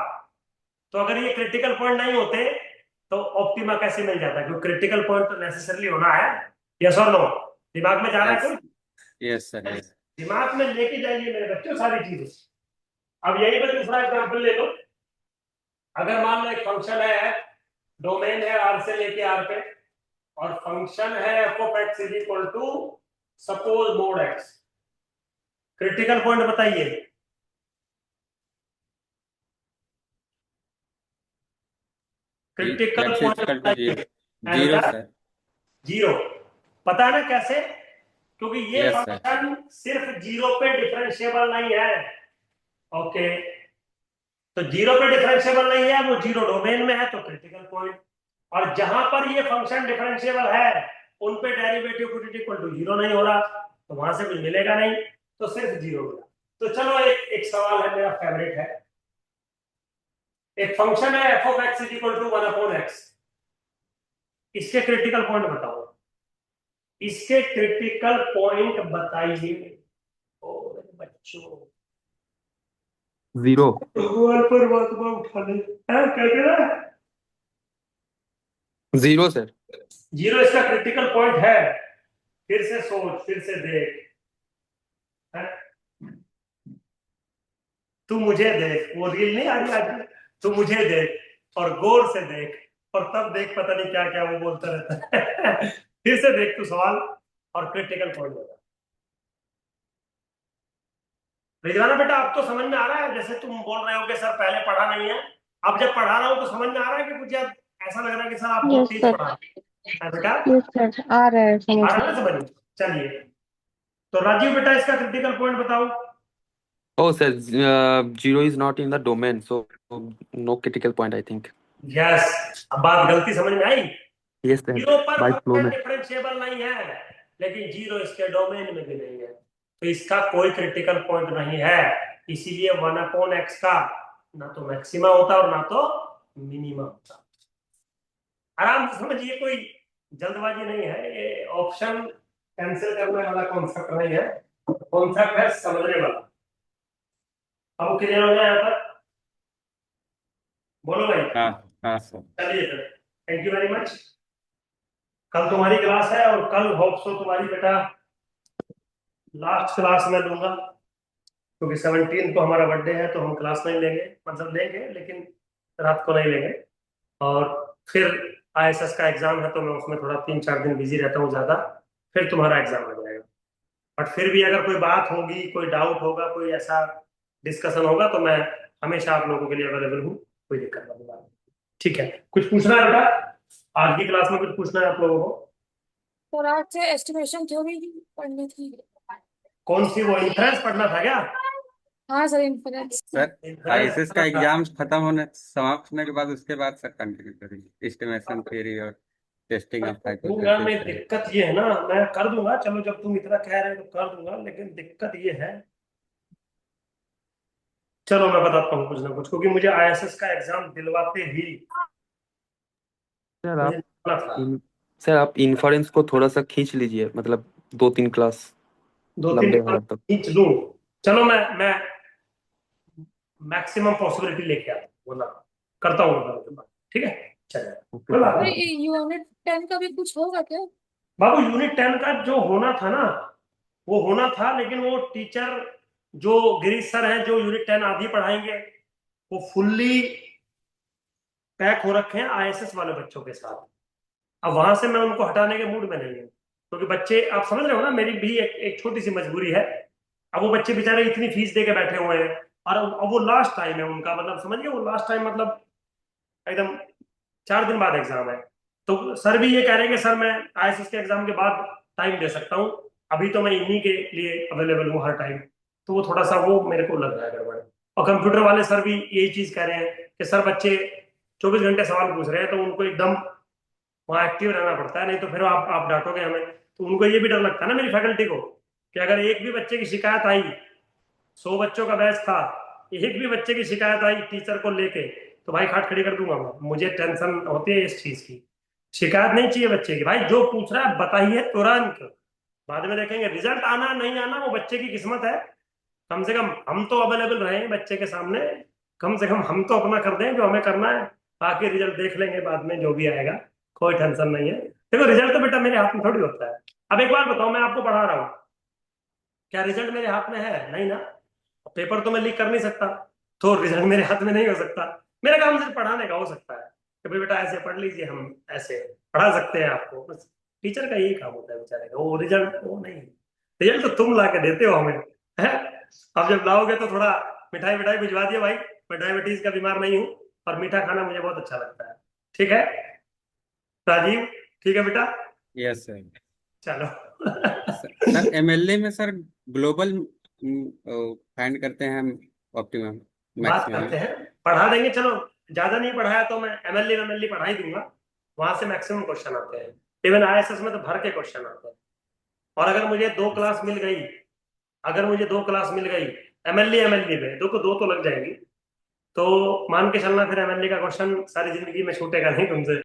तो अगर ये क्रिटिकल पॉइंट नहीं होते तो ऑप्टिमा कैसे मिल जाता? क्योंकि क्रिटिकल पॉइंट तो नेसेसरली होना है, यस और नो? दिमाग में जा रहा है यस कोई? यस सर यस दिमाग में लेके जाइए मेरे बच्चों सारी चीजें। अब यही पर दूसरा एग्जाम्पल ले लो। अगर मान लो एक फंक्शन है, डोमेन है आर से लेके आर पे, और फंक्शन है F of x is equal to suppose mod x. Critical point बताइए। Critical x point equal to बताइए। Zero sir. जीरो। पता है ना कैसे? क्योंकि ये यस सर। फंक्शन सिर्फ जीरो पे डिफरेंशिएबल नहीं है। ओके, तो जीरो पे डिफरेंशिएबल नहीं है, वो जीरो डोमेन में है, तो क्रिटिकल पॉइंट। और जहां पर ये फंक्शन डिफरेंशिएबल है उन पे डेरिवेटिव कुछ इक्वल टू जीरो नहीं हो रहा, तो वहां से कुछ मिलेगा नहीं, तो सिर्फ जीरो मिला। तो चलो एक सवाल है, मेरा फेवरेट है। एक फंक्शन है F of x is equal to 1/x। इसके क्रिटिकल पॉइंट बताओ। इसके क्रिटिकल पॉइंट बताइए ओ बच्चों। 0 भगवान परमात्मा उठा ले, क्या कह रहा है? 0 सर। जीरो इसका क्रिटिकल पॉइंट है। फिर से सोच, फिर से देख, है? तू मुझे देख, वो रील नहीं आ रही आज, तू मुझे देख और गौर से देख, और तब देख पता नहीं क्या क्या वो बोलता रहता है। फिर से देख तू सवाल और क्रिटिकल पॉइंट बता। रिजवाना बेटा, अब तो समझ में आ रहा है? जैसे तुम बोल रहे हो कि सर पहले पढ़ा नहीं है, अब जब पढ़ा रहा हूं तो समझ में आ रहा है कि कुछ यार ऐसा लग रहा है कि सर आप बहुत यस तेज सर, पढ़ा रहे हैं बेटा? यस सर, आ रहा है आ समझ रहा में। है ना समझ? चलिए, तो राजीव बेटा इसका क्रिटिकल पॉइंट बताओ। Oh sir, 0 is not in the domain, so no critical point I think. Yes, अब बात गलती समझ में आई? Yes sir, जीरो पर by flow फंक्शन में। डिफरेंशिएबल नहीं है, लेकिन जीरो इसके डोमेन में भी नहीं है, तो इसका कोई क्रिटिकल पॉइंट नहीं है। इसीलिए 1/x का ना तो मैक्सिमा होता और ना तो मिनिमा होता। आराम से समझिए, कोई जल्दबाजी नहीं है। ये ऑप्शन कैंसिल करने वाला कॉन्सेप्ट नहीं है, कॉन्सेप्ट है समझने वाला। अब क्लियर हो जाए यहाँ तक? बोलो भाई। हाँ हाँ सर। चलिए sir, thank you very much. कल तुम्हारी क्लास है, और कल होप सो तुम्हारी बेटा लास्ट क्लास में लूंगा, क्योंकि 17 को हमारा बर्थडे है, तो हम क्लास नहीं लेंगे, मतलब लेंगे लेकिन रात को नहीं लेंगे। और फिर आईएसएस का एग्जाम है, तो मैं उसमें थोड़ा 3-4 दिन बिजी रहता हूँ ज्यादा, फिर तुम्हारा एग्जाम हो जाएगा। बट फिर भी अगर कोई बात होगी, कोई डाउट होगा, कोई ऐसा डिस्कशन होगा, तो मैं हमेशा आप लोगों के लिए अवेलेबल हूँ, कोई दिक्कत वाली बात नहीं। ठीक है, कुछ पूछना है बेटा? आज की क्लास में कुछ पूछना है आप लोगों को? और आज से एस्टिमेशन थ्योरी पढ़नी थी। कौन सी? वो इंफ्रेंस पढ़ना था क्या? हाँ सर, इन्फ्लुएंस। सर आईएसएस का एग्जाम खत्म होने समाप्त होने के बाद उसके बाद सर कंटिन्यू करेंगे एस्टिमेशन थ्योरी और टेस्टिंग ऑफ दूंगा मैं, हाइपोथेसिस। दिक्कत ये है ना, मैं कर दूंगा, चलो जब तुम इतना कह रहे हो तो कर दूंगा, लेकिन दिक्कत ये है, चलो मैं बताता हूँ कुछ ना कुछ, क्योंकि मुझे आईएसएस का एग्जाम दिलवाते ही सर मुझे आप निकलना था। सर आप इन्फ्रेंस को थोड़ा सा खींच लीजिए, मतलब 2-3 क्लास 2-3 लंबे हो तक। खींच लूं? चलो मैं मैक्सिमम पॉसिबिलिटी लेके आता हूँ, वरना करता हूँ, ठीक है? चलिए, ओके कोई बात और नहीं। यूनिट 10 का भी कुछ होगा क्या? बाबू यूनिट 10 का जो होना था ना, वो होना था, लेकिन वो टीचर जो गिरीश सर हैं, जो यूनिट 10 आधी पढ़ाएंगे, वो फुल्ली पैक हो रखे हैं आईएसएस वाले बच्चों के साथ। अब वहां से मैं उनको हटाने के मूड में नहीं हूँ, क्योंकि बच्चे, आप समझ रहे हो ना, मेरी भी एक छोटी सी मजबूरी है। अब वो बच्चे बेचारे इतनी फीस दे के बैठे हुए हैं, और अब वो लास्ट टाइम है उनका, मतलब समझ गए, वो लास्ट टाइम मतलब एकदम 4 दिन बाद एग्जाम है। तो सर भी ये कह रहे हैं कि सर मैं आईएसएस के एग्जाम के बाद टाइम दे सकता हूँ, अभी तो मैं इन्हीं के लिए अवेलेबल हूँ हर टाइम। तो वो थोड़ा सा वो मेरे को लग रहा है गड़बड़। और कंप्यूटर वाले सर भी यही चीज कह रहे हैं कि सर बच्चे 24 घंटे सवाल पूछ रहे हैं, तो उनको एकदम वहाँ एक्टिव रहना पड़ता है, नहीं तो फिर आप डांटोगे हमें। तो उनको ये भी डर लगता है ना, मेरी फैकल्टी को, कि अगर एक भी बच्चे की शिकायत आई, 100 बच्चों का बैच था, एक भी बच्चे की शिकायत आई टीचर को लेके, तो भाई खाट खड़ी कर दूंगा मैं। मुझे टेंशन होती है इस चीज की। शिकायत नहीं चाहिए बच्चे की, भाई जो पूछ रहा है बताइए तुरंत, बाद में देखेंगे रिजल्ट आना नहीं आना वो बच्चे की किस्मत है। कम से कम हम तो अवेलेबल रहे बच्चे के सामने, कम से कम हम तो अपना कर दें जो हमें करना है, बाकी रिजल्ट देख लेंगे बाद में जो भी आएगा, कोई टेंशन नहीं है। देखो रिजल्ट तो बेटा मेरे हाथ में थोड़ी होता है, अब एक बात बताओ, मैं आपको पढ़ा रहा हूँ, क्या रिजल्ट मेरे हाथ में है? नहीं ना। पेपर तो मैं लीक कर नहीं सकता, तो रिजल्ट मेरे हाथ में नहीं हो सकता। मेरा काम सिर्फ पढ़ाने का हो सकता है कि भाई बेटा ऐसे पढ़ लीजिए, हम ऐसे पढ़ा सकते हैं आपको, बस। टीचर का यही काम होता है बेचारे का, वो रिजल्ट वो नहीं। रिजल्ट तो तुम ला के देते हो हमें, है? अब जब लाओगे तो थोड़ा मिठाई मिठाई भिजवा दिए भाई, मैं डायबिटीज का बीमार नहीं हूँ, और मीठा खाना मुझे बहुत अच्छा लगता है। ठीक है राजीव? ठीक है बेटा, यस सर। चलो। सर एमएलए में सर ग्लोबल फाइंड करते हैं हम, ऑप्टिमम बात मैक्सिमम करते में। हैं, पढ़ा देंगे। चलो, ज्यादा नहीं पढ़ाया तो मैं एमएलए पढ़ा ही दूंगा, वहां से मैक्सिमम क्वेश्चन आते हैं। इवन आईएसएस में तो भर के क्वेश्चन आते हैं। और अगर मुझे दो क्लास मिल गई, अगर मुझे दो क्लास मिल गई एमएलए में, दो को दो तो लग जाएंगी, तो मान के चलना फिर एमएलए का क्वेश्चन सारी जिंदगी में छूटेगा नहीं तुमसे।